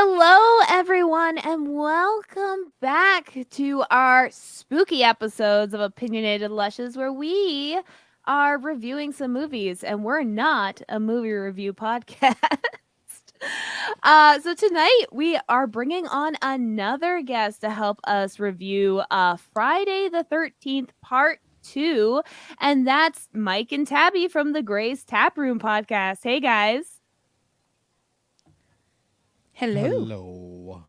Hello, everyone, and welcome back to our spooky episodes of Opinionated Lushes, where we are reviewing some movies, and we're not a movie review podcast. So tonight we are bringing on another guest to help us review Friday the 13th Part 2, and that's Mike and Tabby from the Gray's Taproom podcast. Hey, guys. Hello. Hello.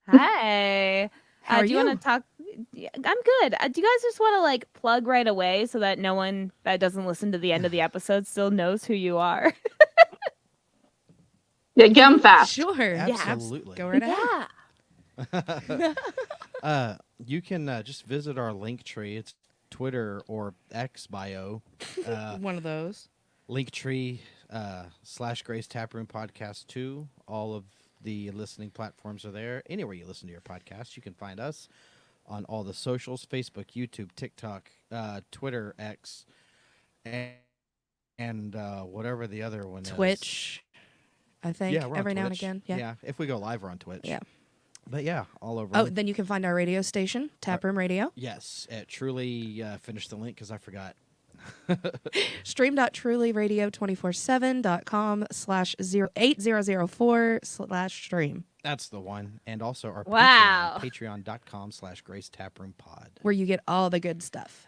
Hi. How are Do you want you? to talk? Yeah, I'm good. Do you guys just want to like plug right away so that no one that doesn't listen to the end of the episode still knows who you are? Yeah, get 'em fast. Sure. Absolutely. Go right ahead. You can just visit our link tree. It's Twitter or X bio. One of those. Linktree / Grace Taproom Podcast 2. All of the listening platforms are there. Anywhere you listen to your podcast, you can find us on all the socials: Facebook, YouTube, TikTok, Twitter, X, and whatever the other one is. Twitch, I think, Yeah, we're on every now and Twitch. again. Yeah. If we go live, we're on Twitch. Yeah. But yeah, all over. Oh, then you can find our radio station, Taproom Radio. Yes, at Truly. Finish the link because I forgot. Stream.trulyradio247.com/8004/stream, That's the one. And also our Wow. Patreon, patreon.com/Grace Taproom Pod. where you get all the good stuff.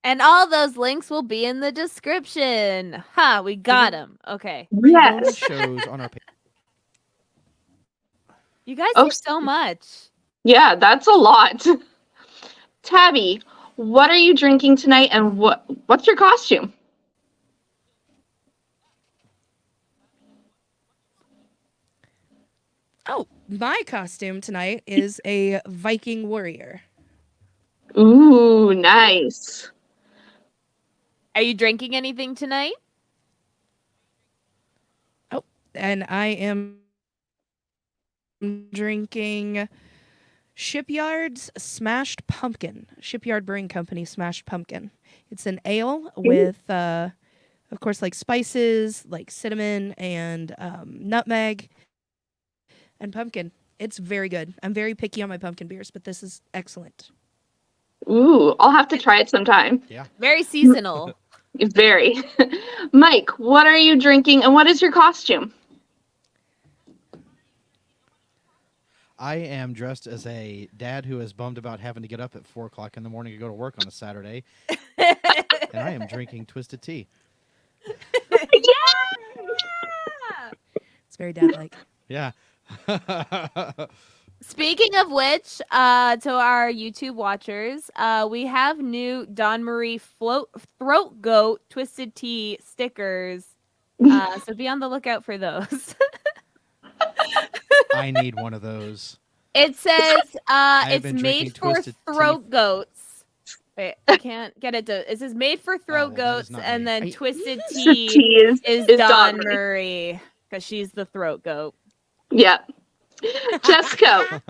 And all those links will be in the description. Ha, we got them. Okay. Yes. Shows on our You guys Oh, do so much. Yeah, that's a lot. Tabby, what are you drinking tonight, and what's your costume? Oh, my costume tonight is a Viking warrior. Ooh, nice. Are you drinking anything tonight? Oh, and I am drinking Shipyard's Smashed Pumpkin. Shipyard Brewing Company Smashed Pumpkin. It's an ale with, of course, like spices, like cinnamon and nutmeg and pumpkin. It's very good. I'm very picky on my pumpkin beers, but this is excellent. Ooh, I'll have to try it sometime. Yeah. Very seasonal. Very. Mike, what are you drinking, and what is your costume? I am dressed as a dad who is bummed about having to get up at 4 o'clock in the morning to go to work on a Saturday. And I am drinking twisted tea. It's very dad-like. Yeah. Speaking of which, to our YouTube watchers, we have new Dawn Marie throat goat twisted tea stickers. So be on the lookout for those. I need one of those. It says have it's been made drinking for twisted throat tea. goats. Wait, I can't get it to. It says made for throat well, that is goats, not and me. then Are you- twisted Tea tea is Dawn Dawn Marie. Murray because she's the throat goat. Yep. Jessica,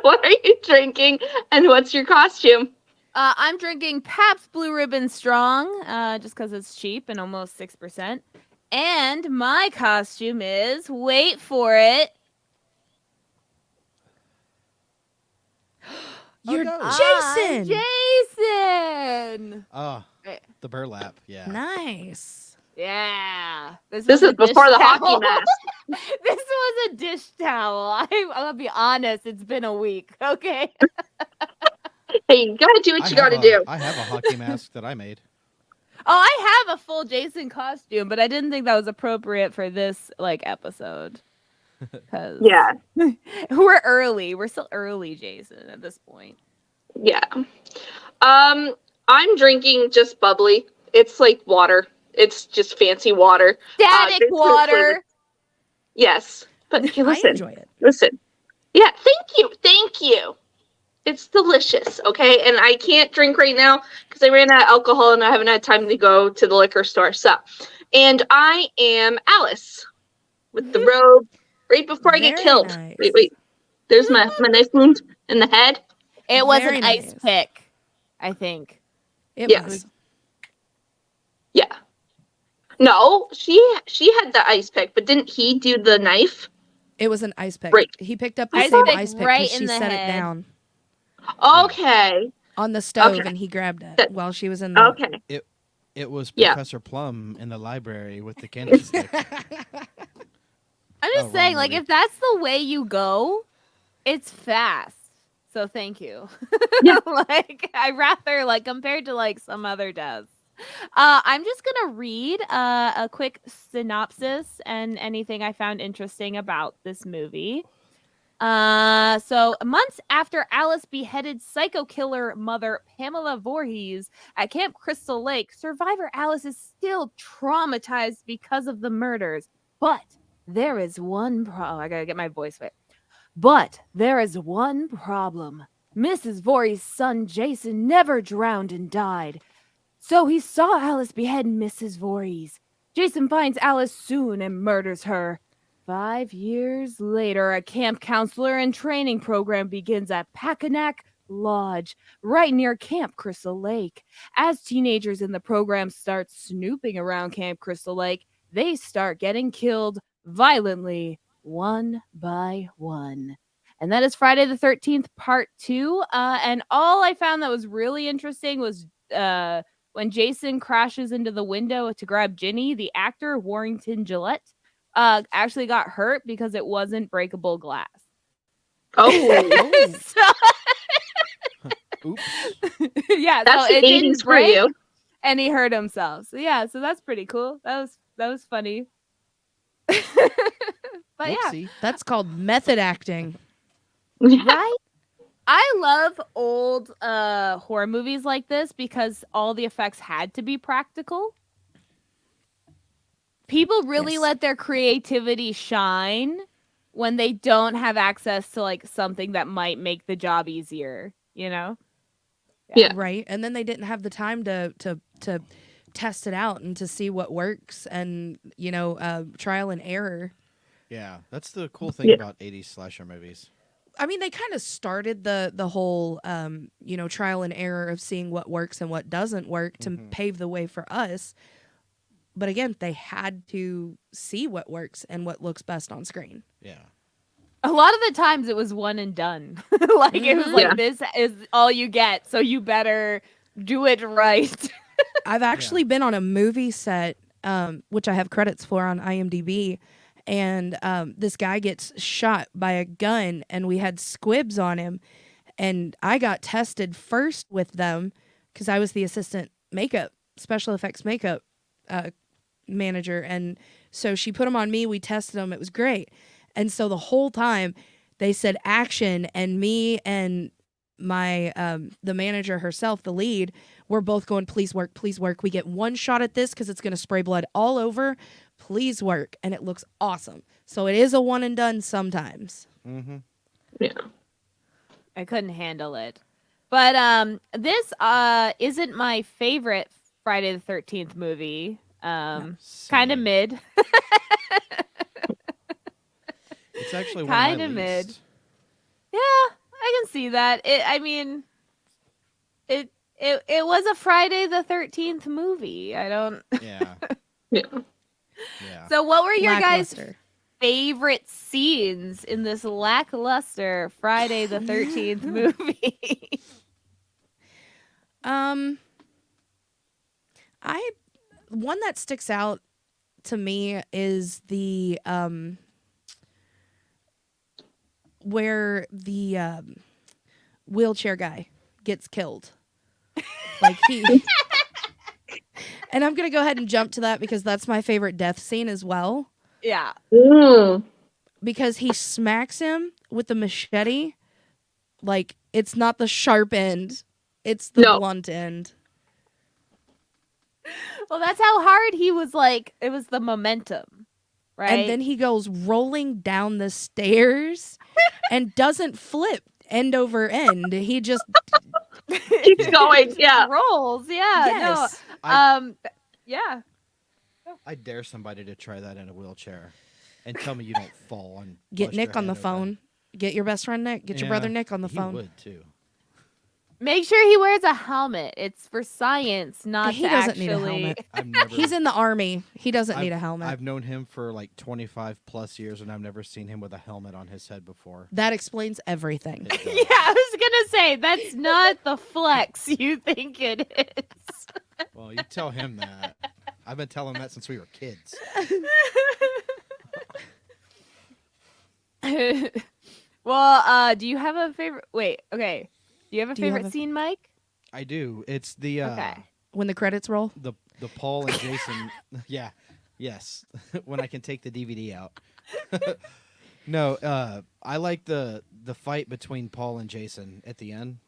what are you drinking, and what's your costume? I'm drinking Pabst Blue Ribbon Strong, just because it's cheap and almost 6%. And my costume is, wait for it, You're no. Jason! Jason. The burlap. Yeah. Nice. Yeah. This was a is before dish the hockey towel. mask. This was a dish towel. I'm gonna be honest. It's been a week. Okay. Hey, you gotta do what you gotta do. I have a hockey mask that I made. Oh, I have a full Jason costume, but I didn't think that was appropriate for this episode. Cause Yeah, we're early. We're still early, Jason, at this point. yeah. I'm drinking just bubbly. It's like water. It's just fancy water. Static Grapefruit water. flavor. Yes, but hey, I listen, enjoy it. listen. Yeah, thank you. It's delicious, okay? And I can't drink right now because I ran out of alcohol and I haven't had time to go to the liquor store. So, and I am Alice with the robe right before I get Very killed. nice. Wait. There's my knife wound in the head. It was Very an ice nice. pick, I think. It Yes. was. Yeah. No, she had the ice pick, but didn't he do the knife? It was an ice pick. Right. He picked up the Ice same pick ice pick right because in she the set it head. down Okay. on the stove, Okay. and he grabbed it That- while she was in the. Okay. It was Yeah. Professor Plum in the library with the candlestick. I'm Oh, just saying, wrong like, movie. if that's the way you go, it's fast. So thank you. Yeah. Like, I rather, like, compared to like some other deaths. I'm just gonna read a quick synopsis and anything I found interesting about this movie. So months after Alice beheaded psycho killer mother Pamela Voorhees at Camp Crystal Lake, survivor Alice is still traumatized because of the murders. But there is one problem. I gotta get my voice right. But there is one problem. Mrs. Voorhees' son Jason never drowned and died. So he saw Alice behead Mrs. Voorhees. Jason finds Alice soon and murders her. 5 years later, a camp counselor and training program begins at Packanack Lodge, right near Camp Crystal Lake. As teenagers in the program start snooping around Camp Crystal Lake, they start getting killed violently, one by one. And that is Friday the 13th, part 2. And all I found that was really interesting was when Jason crashes into the window to grab Ginny, the actor Warrington Gillette actually got hurt because it wasn't breakable glass. Oh. So, Oops. yeah, That's so the it didn't 80s for break, you. and he hurt himself. So yeah, so that's pretty cool. That was funny. But yeah, Whoopsie. That's called method acting. right? I love old horror movies like this because all the effects had to be practical. People really Yes. let their creativity shine when they don't have access to like something that might make the job easier, you know? Yeah. Right. And then they didn't have the time to test it out and to see what works and, trial and error. Yeah, that's the cool thing Yeah. about 80s slasher movies. I mean, they kind of started the whole, trial and error of seeing what works and what doesn't work to pave the way for us. But again, they had to see what works and what looks best on screen. Yeah. A lot of the times it was one and done. Like it was like Yeah. this is all you get, so you better do it right. I've actually been on a movie set, which I have credits for on IMDb, and this guy gets shot by a gun, and we had squibs on him, and I got tested first with them because I was the assistant special effects makeup manager, and so she put them on me. We tested them. It was great, and so the whole time they said action, and me and my the manager herself, the lead, we're both going, please work, please work. We get one shot at this because it's going to spray blood all over. Please work. And it looks awesome. So it is a one and done sometimes. Mm-hmm. Yeah. I couldn't handle it. But this isn't my favorite Friday the 13th movie. Kind of Same. mid. It's actually one of my Kinda mid. least. Yeah, I can see that. It was a Friday the 13th movie. I don't. Yeah. Yeah. Yeah. So, what were your guys' Lackluster. favorite scenes in this lackluster Friday the 13th movie? One that sticks out to me is the where the wheelchair guy gets killed. Like he and I'm gonna go ahead and jump to that because that's my favorite death scene as well. Yeah. Mm. Because he smacks him with the machete, like it's not the sharp end, it's the No. blunt end. Well, that's how hard he was. Like it was the momentum, right? And then he goes rolling down the stairs and doesn't flip end over end. He just Keeps going. Yeah. rolls. Yeah. yes. No. Yeah. I dare somebody to try that in a wheelchair and tell me you don't fall and Get bust Nick your on the head open. phone. Get your best friend Nick. Get your brother Yeah, Nick on the he phone. would too. Make sure he wears a helmet. It's for science, not He to doesn't need a actually. helmet. I've never. He's in the army. He doesn't I've, need a helmet. I've known him for like 25 plus years, and I've never seen him with a helmet on his head before. That explains everything. It does. Yeah, I was gonna say that's not the flex you think it is. Well, you tell him that. I've been telling him that since we were kids. Well, do you have a favorite? Wait, okay. Do you have a Do you have favorite a- scene, Mike? I do. It's the Okay. When the credits roll, the Paul and Jason. Yeah, yes. When I can take the DVD out. No, I like the fight between Paul and Jason at the end.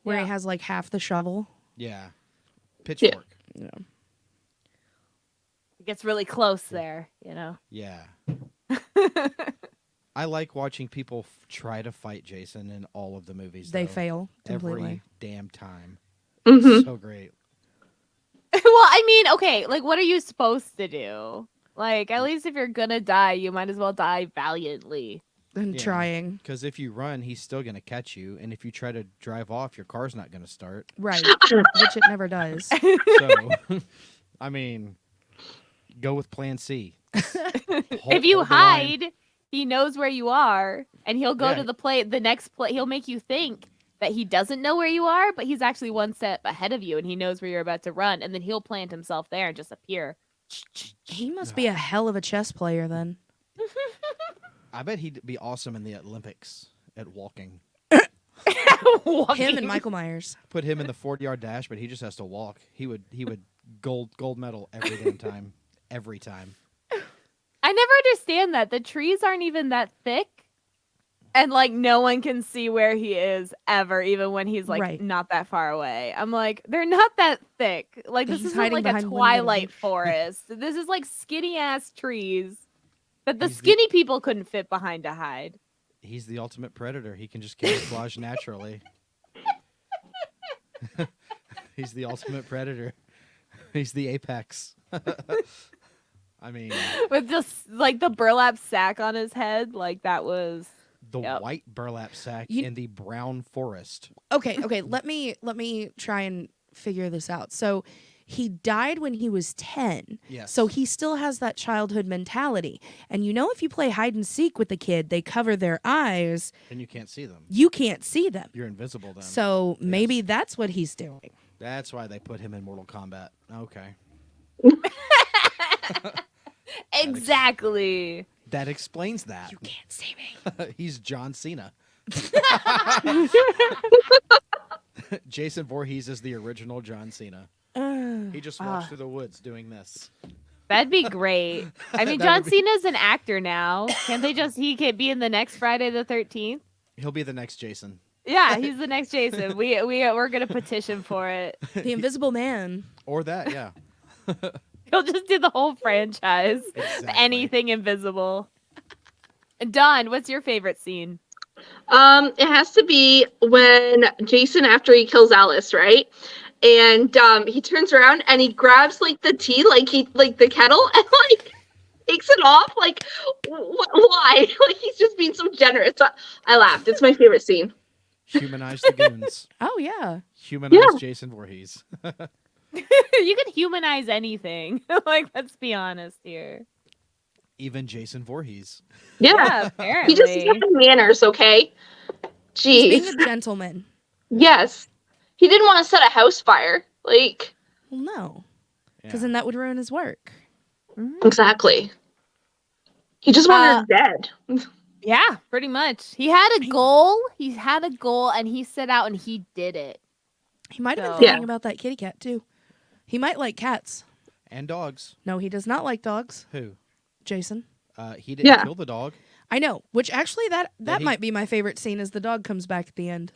where Yeah. he has like half the shovel. Yeah, pitchfork. Yeah. It gets really close there, you know. Yeah. I like watching people try to fight Jason in all of the movies. They though. fail completely. Every damn time. Mhm. So great. Well, I mean, okay, like what are you supposed to do? Like, at least if you're gonna die, you might as well die valiantly. And Yeah. trying. Because if you run, he's still going to catch you. And if you try to drive off, your car's not going to start. Right. Which it never does. So, I mean, go with plan C. If you Hold the line. hide, he knows where you are, and he'll go Yeah. to the next play. He'll make you think that he doesn't know where you are, but he's actually one step ahead of you, and he knows where you're about to run, and then he'll plant himself there and just appear. He must be a hell of a chess player then. I bet he'd be awesome in the Olympics at walking. Him Walking. and Michael Myers. Put him in the 40-yard dash, but he just has to walk. He would gold medal every damn time. Every time. I never understand that. The trees aren't even that thick. And like no one can see where he is ever, even when he's like Right. not that far away. I'm like, they're not that thick. Like this He's isn't hiding like a behind one little twilight bush. forest. This is like skinny ass trees that the He's the- skinny people couldn't fit behind to hide. He's the ultimate predator. He can just camouflage naturally. He's the ultimate predator. He's the apex. I mean, With just like the burlap sack on his head, like that was the Yep. white burlap sack You- in the brown forest. Okay, let me try and figure this out. So he died when he was 10. Yes. So he still has that childhood mentality. And you know, if you play hide and seek with the kid, they cover their eyes. And you can't see them. You can't see them. You're invisible then. So maybe that's what he's doing. That's why they put him in Mortal Kombat. Okay. exactly. That explains that. You can't see me. He's John Cena. Jason Voorhees is the original John Cena. He just walks through the woods doing this. That'd be great. I mean, That John would be- Cena's an actor now. Can't they just he could be in the next Friday the 13th? He'll be the next Jason. Yeah, he's the next Jason. We're gonna petition for it. The Invisible Man. Or that, yeah. He'll just do the whole franchise. Exactly. Anything invisible. And Don, what's your favorite scene? It has to be when Jason, after he kills Alice, right? And he turns around and he grabs like the tea, like the kettle, and like takes it off. Like, why? Like he's just being so generous. I laughed. It's my favorite scene. Humanize the goons. Oh, yeah. Humanize Yeah. Jason Voorhees. You can humanize anything. Like, let's be honest here. Even Jason Voorhees. Yeah, He just apparently. doesn't have manners, okay? He's Jeez. being a gentleman. Yes. He didn't want to set a house fire. Like, Well, no. Yeah. Because then that would ruin his work. exactly. He just wanted her dead. Yeah, pretty much. He had a goal. He had a goal, and he set out and he did it. He might have been So- thinking about that kitty cat, too. He might like cats. And dogs. No, he does not like dogs, Who? Jason. He didn't Yeah. kill the dog. I know, which actually that he- might be my favorite scene as the dog comes back at the end.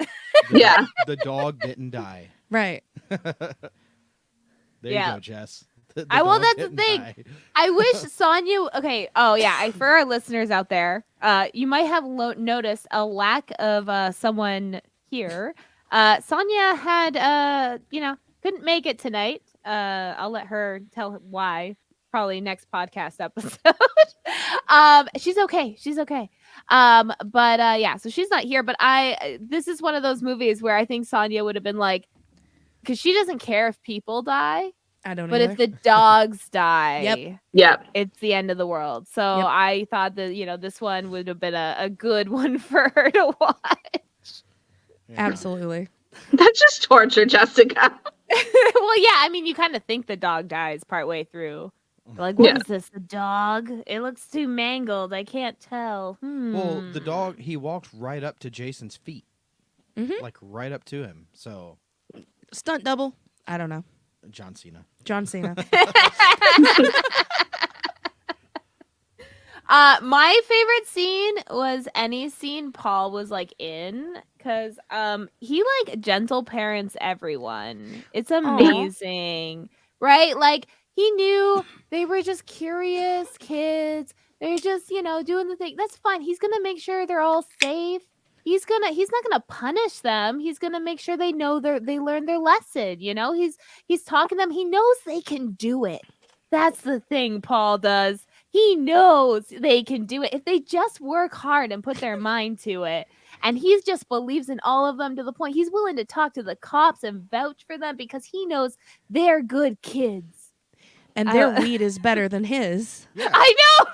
Yeah. The dog didn't die. Right. There Yeah. you go, Jess. The Well, dog that's the didn't thing. die. I wish Sonya. Okay. Oh yeah. For our listeners out there, you might have noticed a lack of someone here. Sonya had, couldn't make it tonight. I'll let her tell why. Probably next podcast episode. She's okay. She's okay. But yeah, so she's not here. But this is one of those movies where I think Sonya would have been like, because she doesn't care if people die, I don't but either. if the dogs die, Yeah. it's the end of the world. So Yep. I thought that this one would have been a good one for her to watch. Yeah. Absolutely. That's just torture, Jessica. Well, yeah, I mean, you kind of think the dog dies partway through. Like, what Yeah. is this? The dog? It looks too mangled. I can't tell. Well, the dog, he walked right up to Jason's feet. Mhm. Like, right up to him. So, Stunt double. I don't know. John Cena. John Cena. My favorite scene was any scene Paul was like in, because he like gentle parents everyone. It's amazing, right? Like he knew they were just curious kids. They're just doing the thing. That's fine. He's gonna make sure they're all safe. He's not gonna punish them. He's gonna make sure they know they learn their lesson. He's talking to them. He knows they can do it. That's the thing Paul does. He knows they can do it if they just work hard and put their mind to it. And he just believes in all of them to the point he's willing to talk to the cops and vouch for them because he knows they're good kids. And their weed is better than his. Yeah. I know.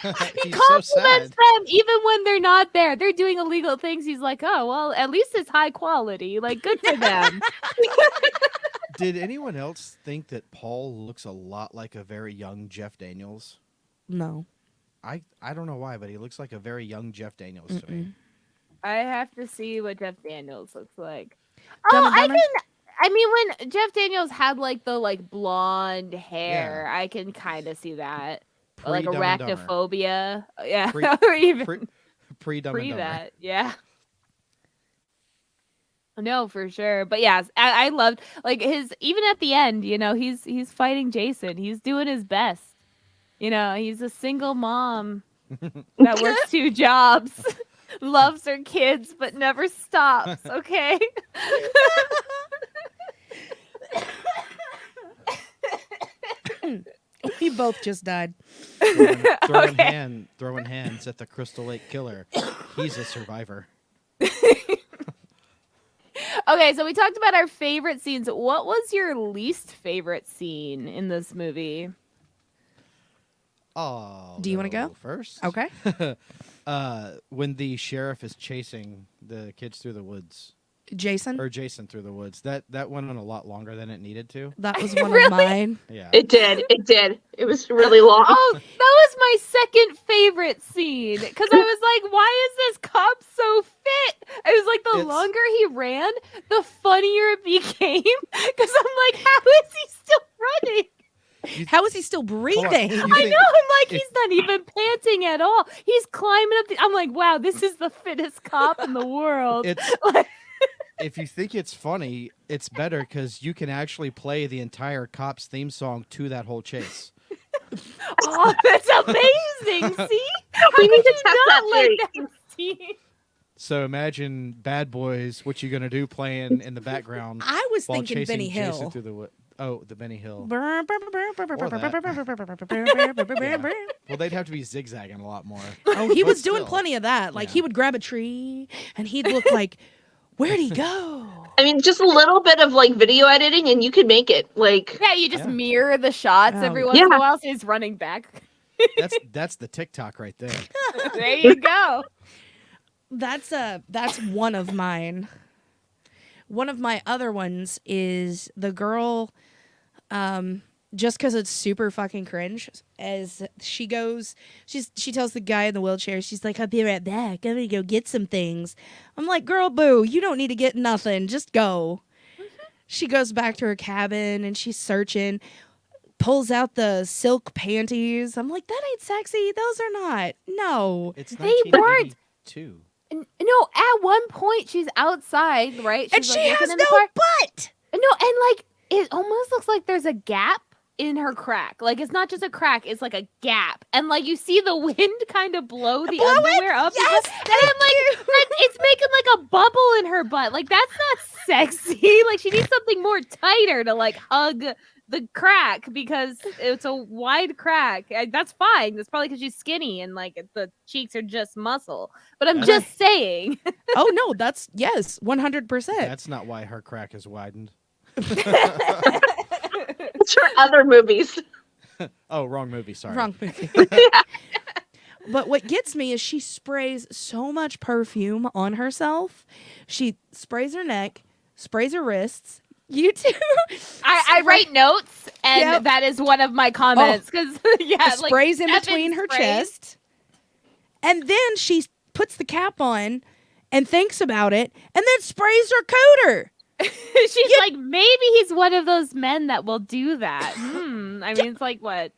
He He's so sad. compliments them even when they're not there. They're doing illegal things. He's like, oh, well, at least it's high quality. Like, good for them. Did anyone else think that Paul looks a lot like a very young Jeff Daniels? No. I don't know why, but he looks like a very young Jeff Daniels to me. I have to see what Jeff Daniels looks like. Dumb Oh, and Dumber? I mean, when Jeff Daniels had like the blonde hair, I can kind of see that. Or, like Pre-Dumb and Dumber. arachnophobia. Yeah. Pre- or even Pre-Dumb and Dumber. that. Yeah. No, for sure. But yeah, I loved like even at the end, he's fighting Jason. He's doing his best. He's a single mom that works 2 jobs, loves her kids, but never stops. Okay. We both just died. Throwing Okay. hands at the Crystal Lake Killer. He's a survivor. Okay, so we talked about our favorite scenes. What was your least favorite scene in this movie? Oh. Do you wanna go? first? Okay. When the sheriff is chasing the kids through the woods. Jason. Or Jason through the woods. That went on a lot longer than it needed to. That was one Really? of mine. Yeah. It did. It was really long. Oh, that was my second favorite scene because I was like, "Why is this cop so fit?" I was like, the It's- longer he ran, the funnier it became because I'm like, "How is he still running?" How is he still Hold on. breathing? You I think- know. I'm like, if- he's not even panting at all. He's climbing up. I'm like, wow, this is the fittest cop in the world. It's Like- if you think it's funny, it's better because you can actually play the entire Cops theme song to that whole chase. Oh, that's amazing. See? How We could need to you test not that like theory. that scene? So imagine Bad Boys, What You Gonna Do playing in the background I was while thinking chasing Benny Jason Hill. through the wood. Oh, the Benny Hill. Yeah. Well, they'd have to be zigzagging a lot more. Oh, he But was doing still. plenty of that. Like Yeah. he would grab a tree and he'd look like, where'd he go? I mean, just a little bit of video editing, and you could make it. Yeah, you just Yeah. mirror the shots Oh, every once in yeah. a while, so he's running back. That's the TikTok right there. There you go. That's one of mine. One of my other ones is the girl, just because it's super fucking cringe. As she goes, she tells the guy in the wheelchair, she's like, "I'll be right back. I'm gonna go get some things." I'm like, "Girl, boo! You don't need to get nothing. Just go." She goes back to her cabin and she's searching. Pulls out the silk panties. I'm like, that ain't sexy. Those are not. No. It's They weren't. 1982. No, at one point she's outside, right? And She's, she like, looking has in the no car. butt. No, and it almost looks like there's a gap in her crack. Like it's not just a crack, it's like a gap. And like you see the wind kind of blow the underwear up. Yes, and I'm like, it's making like a bubble in her butt. Like that's not sexy. Like she needs something more tighter to like hug the crack because it's a wide crack. That's fine. That's probably because she's skinny and like the cheeks are just muscle. But I'm just saying. Oh no, that's yes, 100%. That's not why her crack is widened. It's for other movies. Oh, wrong movie. Sorry. Wrong movie. But what gets me is she sprays so much perfume on herself. She sprays her neck, sprays her wrists. You too. I write notes, and that is one of my comments because sprays in Evan between her sprays. chest, and then she puts the cap on and thinks about it, and then sprays her cooter. She's like, maybe he's one of those men that will do that. I mean, it's like what?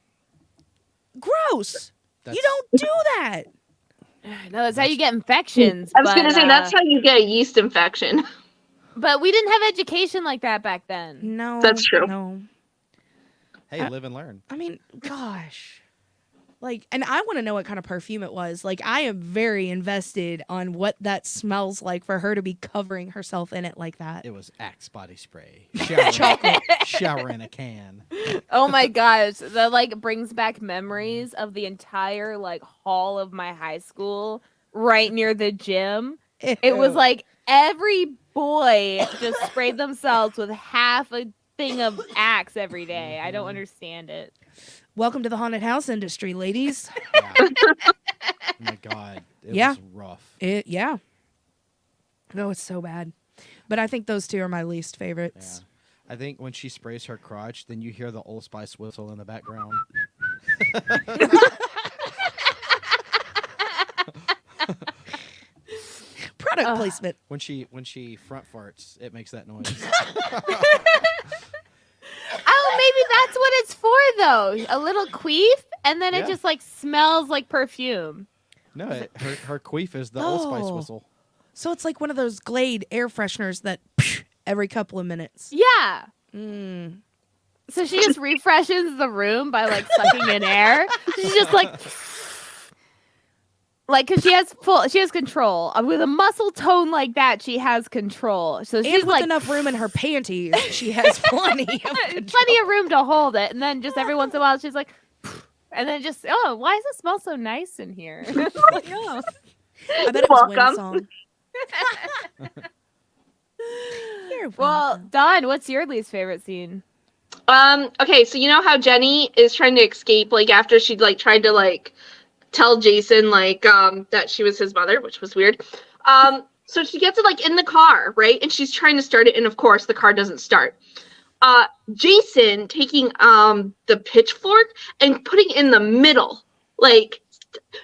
Gross. That's- You don't do that. No, that's how you get infections. I was going to say, that's how you get a yeast infection. But we didn't have education like that back then. No, That's true. No. Hey, live and learn. I mean, gosh. Like, and I want to know what kind of perfume it was. Like, I am very invested on what that smells like for her to be covering herself in it like that. It was Axe body spray. Shower in a can. Oh my gosh, that like brings back memories of the entire like hall of my high school right near the gym. It was like every boy just sprayed themselves with half a thing of Axe every day. I don't understand it. Welcome to the haunted house industry, ladies. Yeah. Oh my God. It was rough. Yeah. No, it's so bad. But I think those two are my least Yeah. favorites. I think when she sprays her crotch, then you hear the Old Spice whistle in the background. Product placement. When she front farts, it makes that noise. Oh, maybe that's what it's for though. A little queef, and then it Yeah. just like smells like perfume. No, her queef is the Old Spice Oh. whistle. So it's like one of those Glade air fresheners that every couple of minutes. Yeah. Mm. So she just refreshes the room by like sucking in air. She's just like, cause she has control with a muscle tone like that. She has control. So she's And with like enough room in her panties, she has plenty of control. plenty of room to hold it. And then just every once in a while, she's like, and then just why does it smell so nice in here? Like, oh. I bet it was Welcome. Wind Song. You're Well, welcome. Dawn, what's your least favorite scene? Okay, so you know how Jenny is trying to escape, like after she like tried to like tell Jason like that she was his mother, which was weird. So she gets it like in the car, right? And she's trying to start it, and of course the car doesn't start. Jason taking the pitchfork and putting it in the middle. Like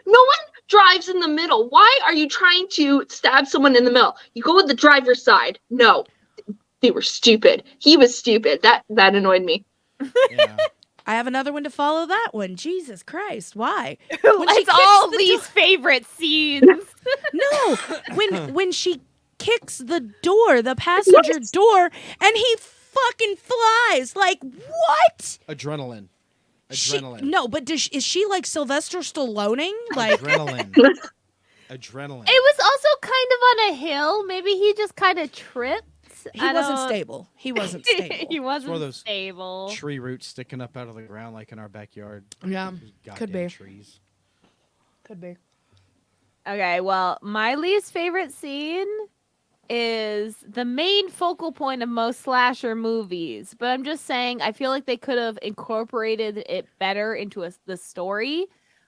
no one drives in the middle. Why are you trying to stab someone in the middle? You go with the driver's side. No. They were stupid. He was stupid. That annoyed me. Yeah. I have another one to follow that one. Jesus Christ, why? It's all least favorite scenes. No, when she kicks the door, the passenger door, and he fucking flies. Like what? Adrenaline. No, but is she like Sylvester Stalloning? Like Adrenaline. Adrenaline. It was also kind of on a hill. Maybe he just kind of tripped. he wasn't stable. He wasn't stable. He wasn't one of those stable. Tree roots sticking up out of the ground like in our backyard. Yeah, Goddamn could be. trees. Could be. Okay, well, my least favorite scene is the main focal point of most slasher movies. But I'm just saying, I feel like they could have incorporated it better into the story.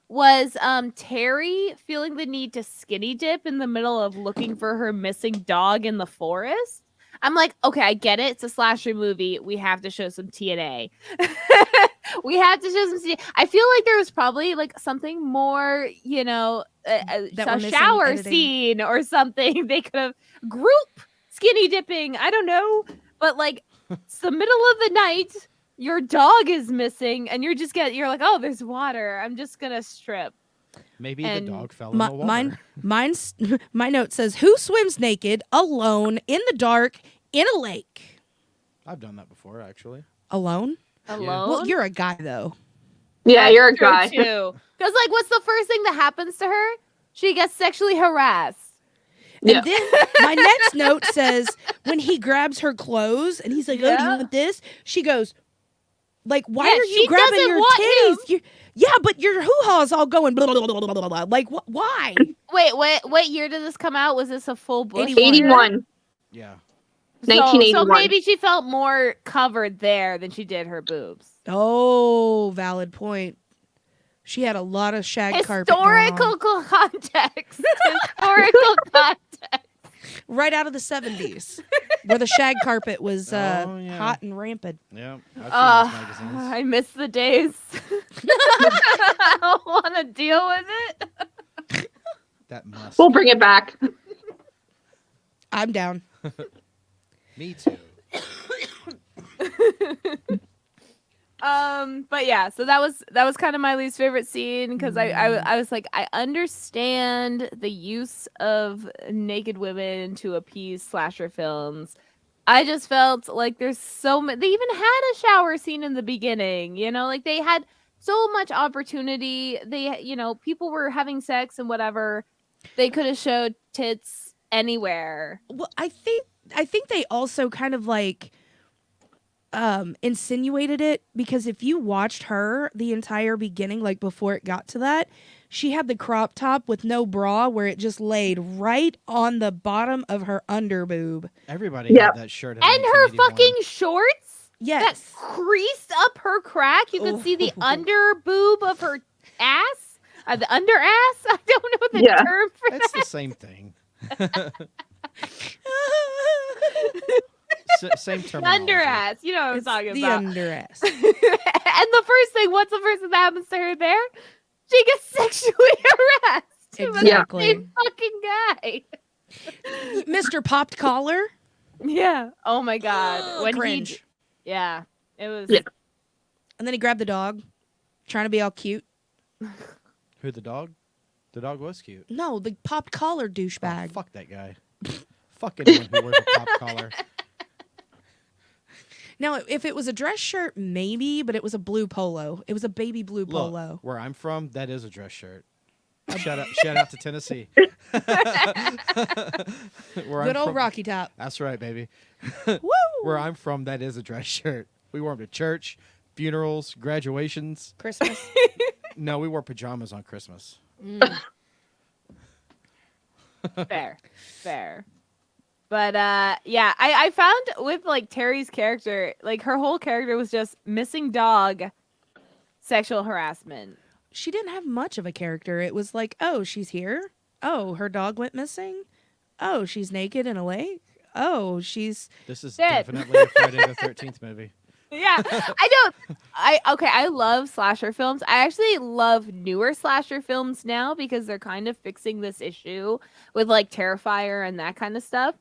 Was Terry feeling the need to skinny dip in the middle of looking for her missing dog in the forest? I'm like, okay, I get it. It's a slasher movie. We have to show some TNA. We have to show some TNA. I feel like there was probably like something more, That we're a missing shower editing. scene or something. They could have group skinny dipping. I don't know. But like, it's the middle of the night. Your dog is missing, and you're like, oh, there's water. I'm just gonna strip. Maybe And the dog fell in the water. My note says, "Who swims naked, alone, in the dark, in a lake?" I've done that before, actually. Alone? Alone? Well, you're a guy though. Yeah, That's you're a true, guy. too. Because, like, what's the first thing that happens to her? She gets sexually harassed. Yeah. And then my next note says when he grabs her clothes and he's like, "Oh, do you Yeah. want this?" She goes, "Like, why Yeah, are she you grabbing doesn't your want titties? Yeah, but your hoo-ha's all going blah, blah, blah, blah, blah, blah. Like, why?" Wait, what year did this come out? Was this a full Bush 81. year? 81. Yeah. So 1981. maybe she felt more covered there than she did her boobs. Oh, valid point. She had a lot of shag carpet going Historical on. context. Historical context. Right out of the 70s, where the shag carpet was yeah. hot and rampant. Yeah. I've seen those magazines. I miss the days. I don't want to deal with it. That must. We'll bring it back. I'm down. Me too. But yeah, so that was kind of my least favorite scene because I was like, I understand the use of naked women to appease slasher films. I just felt like there's so many. They even had a shower scene in the beginning, like they had so much opportunity. They, people were having sex and whatever. They could have showed tits anywhere. Well, I think they also kind of like insinuated it because if you watched her the entire beginning, like before it got to that, she had the crop top with no bra where it just laid right on the bottom of her under boob. Everybody Yeah. had that shirt. In And her 1981. fucking shorts that Yes. creased up her crack. You could see the Oh. under boob of her ass. The under ass? I don't know the Yeah. term for It's that. the same thing. Same term. Under ass. You know what I'm It's talking the about. under ass. And the first thing, what's the first thing that happens to her there? She gets sexually harassed. Exactly. Same fucking guy. Mr. Popped Collar. Yeah. Oh my god. When Cringe. yeah. It was. Yeah. And then he grabbed the dog, trying to be all cute. Who, the dog? The dog was cute. No, the popped collar Oh, douchebag. fuck that guy. Fuck anyone who wears a pop collar. Now, if it was a dress shirt, maybe, but it was a blue polo. It was a baby blue Look, polo. where I'm from, that is a dress shirt. Shout out to Tennessee. Where Good I'm old from- Rocky Top. That's right, baby. Woo! Where I'm from, that is a dress shirt. We wore them to church, funerals, graduations. Christmas. No, we wore pajamas on Christmas. Fair. But yeah, I found with like Terry's character, like her whole character was just missing dog, sexual harassment. She didn't have much of a character. It was like, oh, she's here. Oh, her dog went missing. Oh, she's naked in a lake. Oh, she's This is Dead. definitely a Friday the 13th movie. Yeah, I love slasher films. I actually love newer slasher films now because they're kind of fixing this issue with like Terrifier and that kind of stuff.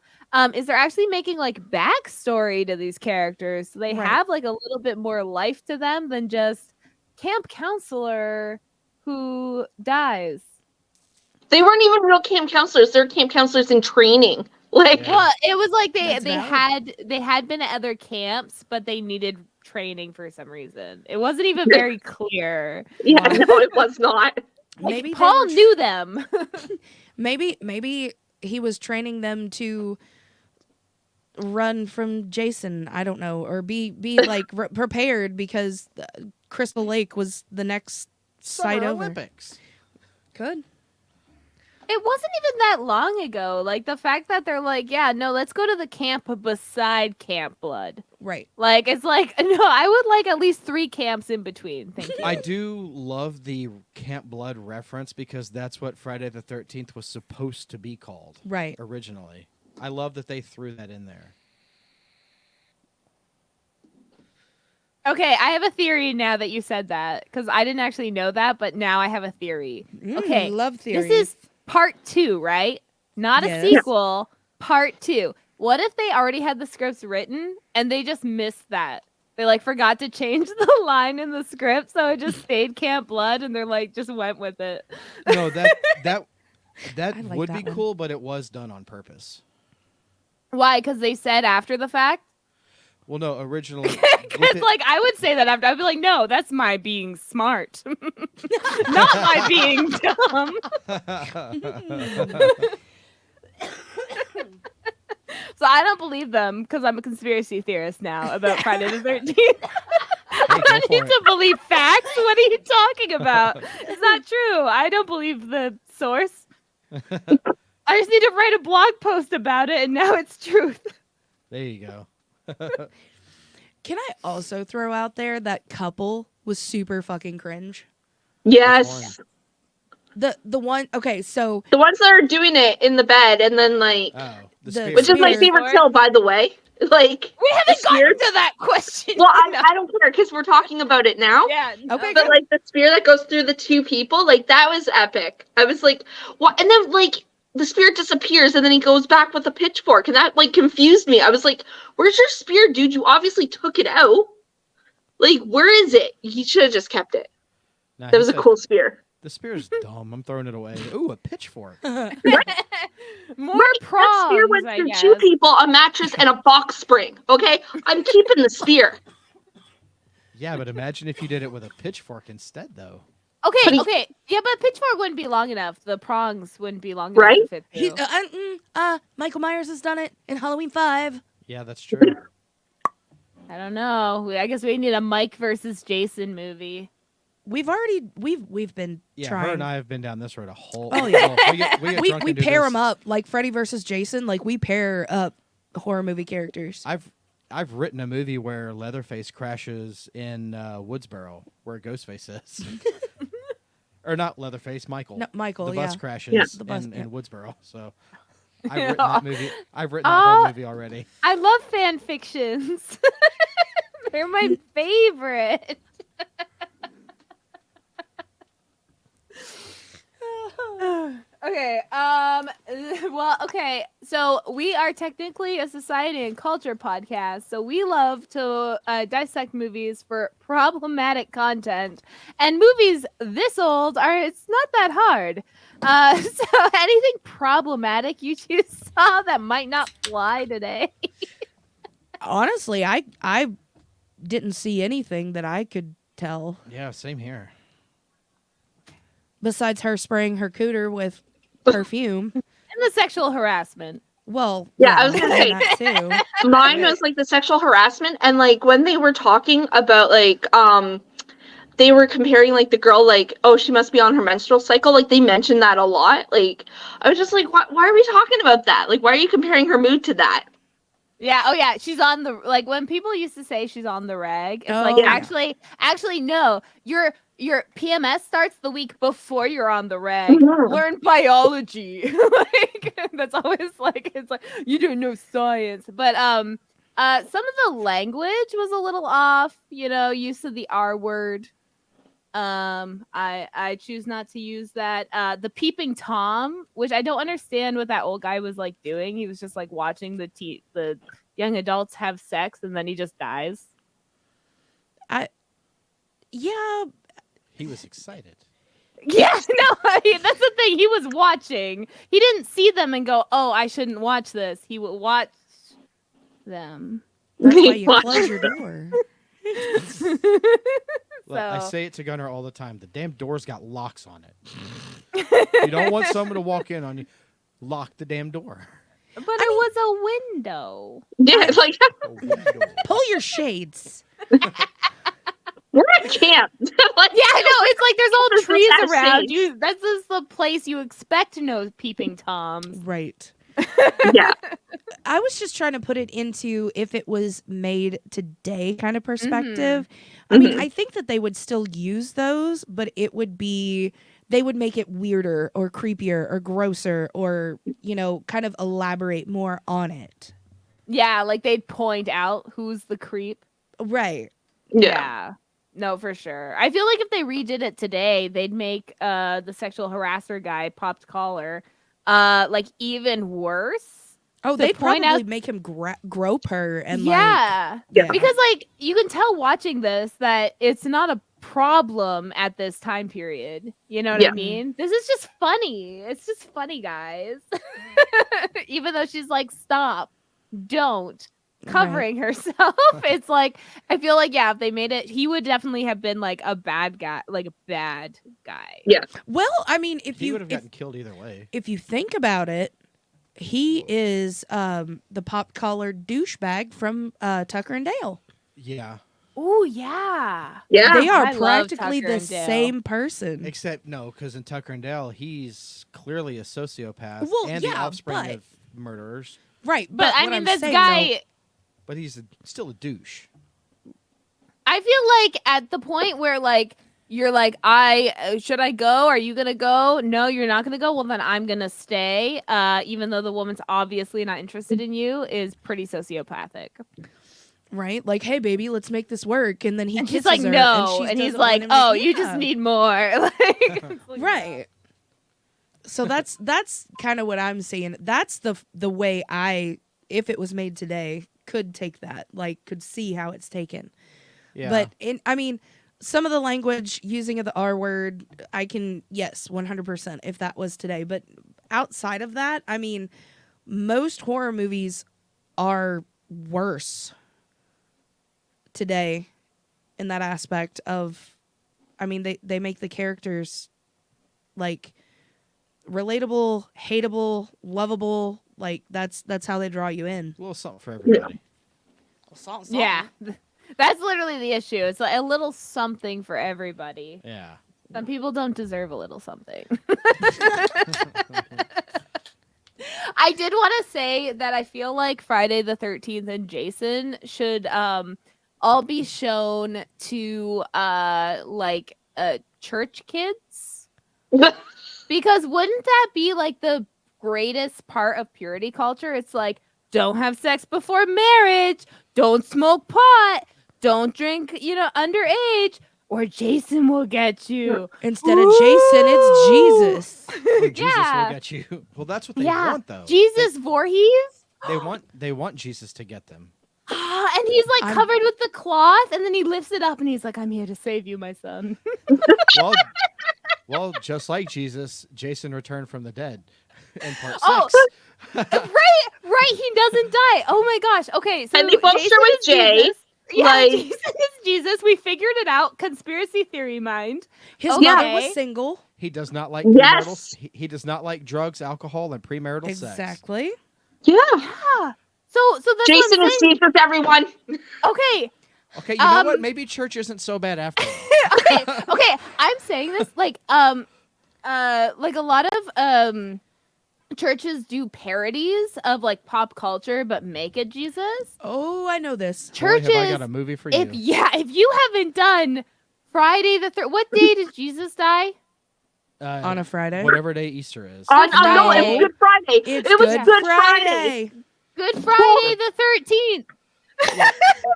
Is they're actually making like backstory to these characters, so they Right. have like a little bit more life to them than just camp counselor who dies. They weren't even real camp counselors. They're camp counselors in training. Like, Yeah. Well, it was like That's valid. they had been at other camps, but they needed training for some reason. It wasn't even very clear. yeah, no, it was not. Like, maybe they Paul were- knew them. maybe he was training them to run from Jason. I don't know, or be like prepared because Crystal Lake was the next site Summer over. Olympics. Good. It wasn't even that long ago. Like the fact that they're like, yeah, no, let's go to the camp beside Camp Blood. Right. Like it's like, no, I would like at least 3 camps in between. Thank you. I do love the Camp Blood reference because that's what Friday the 13th was supposed to be called Right. originally. I love that they threw that in there. Okay, I have a theory now that you said that because I didn't actually know that, but now I have a theory. Okay, Love theories. this is part 2, right? Not Yes. a sequel. Part 2. What if they already had the scripts written and they just missed that? They like forgot to change the line in the script, so it just stayed Camp Blood, and they're like just went with it. No, that I like would that be one. cool, but it was done on purpose. Why? Because they said after the fact. Well, no, originally. Because, like, I would say that after. I'd be like, no, that's my being smart. Not my being dumb. So I don't believe them because I'm a conspiracy theorist now about Friday the 13th. I need to believe facts. What are you talking about? It's not true. I don't believe the source. I just need to write a blog post about it, and now it's truth. There you go. Can I also throw out there that couple was super fucking cringe? Yes. The one, okay, so The ones that are doing it in the bed and then like, which is my spear. favorite kill, by the way. Like, We haven't gotten spear. to that question. Well, I don't care because we're talking about it now. Yeah. Okay, But like the spear that goes through the two people, like that was epic. I was like, what? And then like the spear disappears and then he goes back with a pitchfork, and that like confused me. I was like, where's your spear, dude? You obviously took it out. Like, where is it? You should have just kept it. Nah, That was a cool spear. The spear's dumb. I'm throwing it away. Ooh, a pitchfork. More That spear prongs, went I through guess. 2 people, a mattress, and a box spring. Okay, I'm keeping the spear. Yeah, but imagine if you did it with a pitchfork instead, though. Okay. Yeah, but pitchfork wouldn't be long enough. The prongs wouldn't be long enough Right? to fit through. Michael Myers has done it in Halloween 5. Yeah, that's true. I don't know. I guess we need a Mike versus Jason movie. We've been Yeah, trying. her and I have been down this road a whole. Oh, yeah. We get we drunk and do pair this. them up like Freddy versus Jason. Like we pair up horror movie characters. I've written a movie where Leatherface crashes in Woodsboro, where Ghostface is. Or not Leatherface, Michael. No, Michael, the bus yeah. crashes Yeah. The bus, in Woodsboro. So I've Yeah. written that movie. I've written that whole movie already. I love fan fictions. They're my favorite. Okay. Well, okay. So we are technically a society and culture podcast. So we love to dissect movies for problematic content, and movies this old it's not that hard. So anything problematic you two saw that might not fly today? Honestly, I didn't see anything that I could tell Yeah, same here. besides her spraying her cooter with perfume. And the sexual harassment. Well, Yeah, I was gonna say- that too. Mine was like the sexual harassment, and like when they were talking about like they were comparing like the girl, like, oh, she must be on her menstrual cycle, like they mentioned that a lot. Like I was just like, why are we talking about that? Like, why are you comparing her mood to that? Yeah. Oh, yeah. She's on the like when people used to say she's on the reg. It's Oh, like yeah. actually no. Your PMS starts the week before you're on the reg. Mhm. Learn biology. Like that's always like it's like you don't know science. But some of the language was a little off. You know, use of the R word. I choose not to use that. The peeping Tom, which I don't understand what that old guy was like doing. He was just like watching the young adults have sex and then he just dies. Yeah, He was excited. Yeah, no, I mean, that's the thing. He was watching. He didn't see them and go, "Oh, I shouldn't watch this." He would watch them. that's why you close your door. Look, I So- say it to Gunnar all the time. The damn door's got locks on it. You don't want someone to walk in on you. Lock the damn door. But it was a window. Yeah, it's like A window. Pull your shades. we're at camp. Like, Yeah, I know. It's like there's all There's trees no around safe. you. This is the place you expect to know peeping toms. Right. yeah. I was just trying to put it into if it was made today kind of perspective. I mean, Mhm. I think that they would still use those, but it would be they would make it weirder or creepier or grosser or, you know, kind of elaborate more on it. Yeah, like they'd point out who's the creep. Right. Yeah. No, for sure. I feel like if they redid it today, they'd make the sexual harasser guy popped collar like even worse. Oh, To they'd point probably out- make him grope her and Yeah. Yeah. Because like you can tell watching this that it's not a problem at this time period. You know what Yeah. I mean? This is just funny. It's just funny, guys. Even though she's like, stop, don't, covering herself. It's like I feel like if they made it, he would definitely have been like a bad guy, like a bad guy. Yeah. Well, I mean, He would have gotten killed either way. if you think about it, he is the pop collar douchebag from Tucker and Dale. Yeah. Oh yeah. Yeah. They are I love practically Tucker the and Dale. same person. Except no, because in Tucker and Dale, he's clearly a sociopath Well, and yeah, the offspring but- of murderers. Right, But I what mean, I'm this saying, guy. But he's still a douche. I feel like at the point where like you're like, should I go? Are you gonna go? No, you're not gonna go. Well, then I'm gonna stay. Even though the woman's obviously not interested in you, is pretty sociopathic. though, right? Like, hey, baby, let's make this work, and then he And kisses she's like, her, no, she and he's doesn't want like, him to- oh, you Yeah. just need more. Like, it's like, right. So that's kind of what I'm saying. That's the way I, if it was made today, could take that, like, could see how it's taken. Yeah. But I mean, some of the language using of the R word, I can, yes, 100% if that was today. But outside of that, I mean, most horror movies are worse today in that aspect of, I mean, they make the characters like relatable, hateable, lovable. Like that's how they draw you in. a little something for everybody. yeah, that's literally the issue. It's like a little something for everybody. Yeah. Some people don't deserve a little something. I did want to say that I feel like Friday the 13th and Jason should all be shown to church kids. Because wouldn't that be like the greatest part of purity culture? It's like, don't have sex before marriage, don't smoke pot, don't drink, underage, or Jason will get you. Instead of Jason, it's Jesus. Or Jesus Yeah. will get you. Well, that's what they Yeah. want, though. Jesus Voorhees? They want Jesus to get them. And he's like I'm- covered with the cloth, and then he lifts it up and he's like, I'm here to save you, my son. Well, just like Jesus, Jason returned from the dead in part 6. Oh, right, he doesn't die. Oh my gosh. Okay, so And they both Jason start with is J, Jesus. Yeah, like- Jason is Jesus. We figured it out. Conspiracy theory mind. His Okay. mother was single. He does not like Yes. premarital. He does not like drugs, alcohol, and premarital sex. Exactly. Yeah. Yeah. So that's Jason what I'm is saying. Jesus, everyone. Okay, Okay, you know what? Maybe church isn't so bad after all. okay. I'm saying this like a lot of churches do parodies of like pop culture, but make it Jesus. Oh, I know this. Boy, Churches. have I got a movie for you. If you haven't done Friday the 3rd, what day did Jesus die? On a Friday. Whatever day Easter is. No, it Friday. was Good Friday. It's it was Good Good Friday. Good Friday the 13th.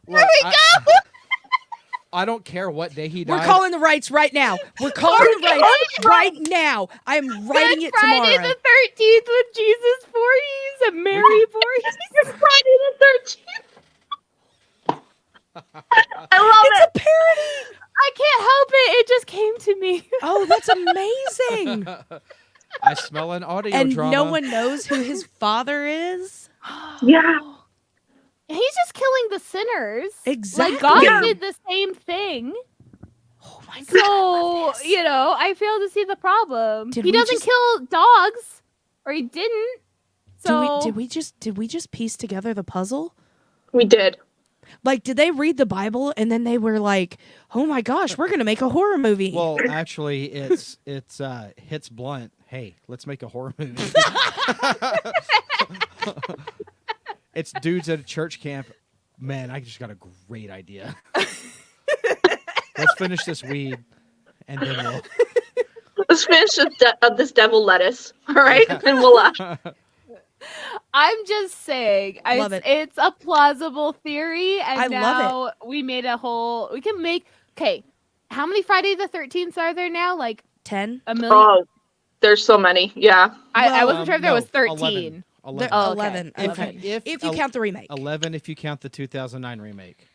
Look, I don't care what day he died. We're calling the rights right now. We're calling the rights right now. I am writing Good it Friday tomorrow. the 13th with Jesus Voorhees and Mary Voorhees. Good Friday the 13th. I love It's it. a parody. I can't help it. It just came to me. Oh, that's amazing. I smell an audio And drama. no one knows who his father is. Yeah. He's just killing the sinners. Exactly. Like God Yeah. did the same thing. Oh my god. So, I fail to see the problem. Did He we doesn't just- kill dogs. Or he didn't. So Did we just piece together the puzzle? We did. Like, did they read the Bible and then they were like, "Oh my gosh, we're gonna make a horror movie"? Well, actually, it's hits blunt. Hey, let's make a horror movie. It's dudes at a church camp. Man, I just got a great idea. Let's finish this weed, and then we'll. Let's finish this devil lettuce. All right. And we'll I'm just saying, Love it. it's a plausible theory, and I now love we made we can make. Okay, how many Friday the 13th are there now? Like 10. a million. Oh, there's so many. Yeah. I wasn't sure if there no, was 13. 11. Oh, okay. 11. If- Okay. if If you el- count the remake. 11 if you count the 2009 remake,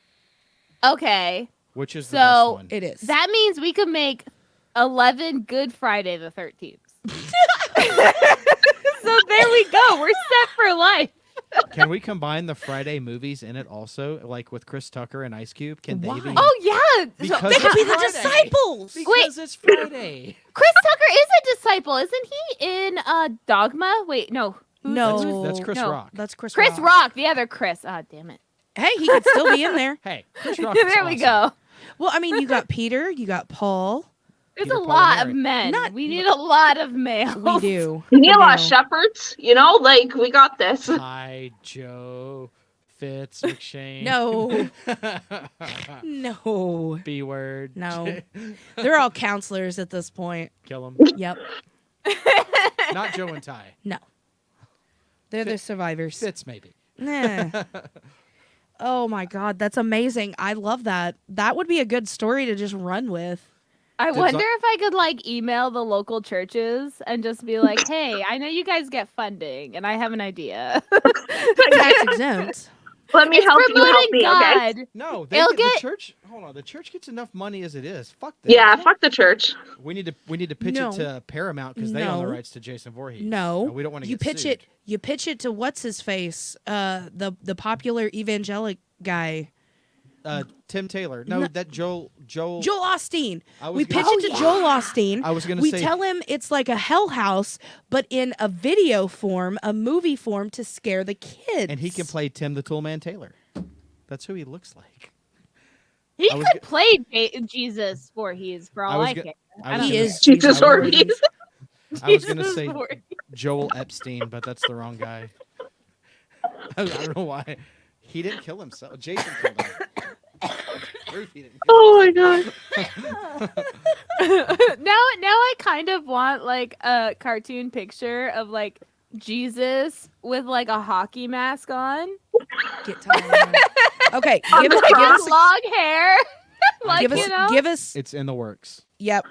Okay, which is the So- best one. It is. that means we could make 11 Good Friday the 13th. So there we go. We're set for life. Can we combine the Friday movies in it also, like with Chris Tucker and Ice Cube? Can they be? Why? Oh yeah. Because They could be the Friday. disciples. Because it's Friday. Chris Tucker is a disciple, isn't he? In Dogma. Wait, no. No, That's Chris no. Rock. That's Chris. Chris Rock. The other Chris. Ah, damn it. Hey, he could still be in there. Hey, Chris Rock. is There we awesome. go. Well, I mean, you got Peter, you got Paul. There's Peter, a Paul, lot and of Mary. men. We need a lot of males. We do. You need a lot of do. shepherds, like we got this. Hi, Joe Fitz McShane. No. No. B word. No. They're all counselors at this point. Kill him. Yep. Not Joe and Ty. No. They're the survivors. Fitz maybe. Nah. Oh my God, that's amazing. I love that. That would be a good story to just run with. I Did wonder so- if I could email the local churches and just be like, "Hey, I know you guys get funding, and I have an idea." Tax exempt. Let me It's help you help promoting me, okay? God. No, It'll the get- church. Hold on, the church gets enough money as it is. Fuck that. Yeah, fuck the church. We need to pitch No. it to Paramount because they own the No. rights to Jason Voorhees. No. And we don't want to You get pitch sued. it. You pitch it to what's his face? The popular evangelic guy. Tim Taylor. No, that Joel. Joel Osteen. I was We gonna- pitch it to Joel Osteen. I was gonna we say- tell him it's like a hell house, but in a video form, a movie form to scare the kids. And he can play Tim the Toolman Taylor. That's who he looks like. He I was could play Jesus Voorhees for all I go- care. I was He gonna- is Jesus I was- Voorhees. I was gonna Jesus say Voorhees. Joel Epstein, but that's the wrong guy. I don't know why. He didn't kill himself. Jason killed him. Proof he didn't kill Oh my god. now I kind of want a cartoon picture of Jesus with a hockey mask on, Get tired. Okay, On give the us, give cross? us, long hair. give us, you know, give us. It's in the works. Yep,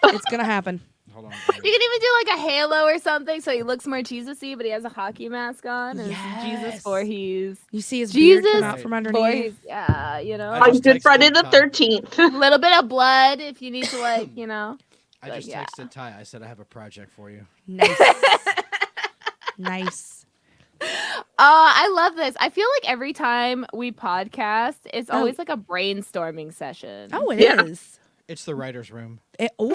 it's gonna happen. Hold on. you can even do a halo or something, so he looks more Jesus-y, but he has a hockey mask on. And it's Jesus Yes. Voorhees. You see his beard Jesus come out from underneath. Voorhees, yeah, I On just Good texted Friday the Todd. 13th. a little bit of blood if you need to, I just yeah. texted Ty. I said I have a project for you. Nice, nice. I love this. I feel like every time we podcast, it's Oh. always a brainstorming session. Oh, it Yeah. is. It's the writer's room. Ooh.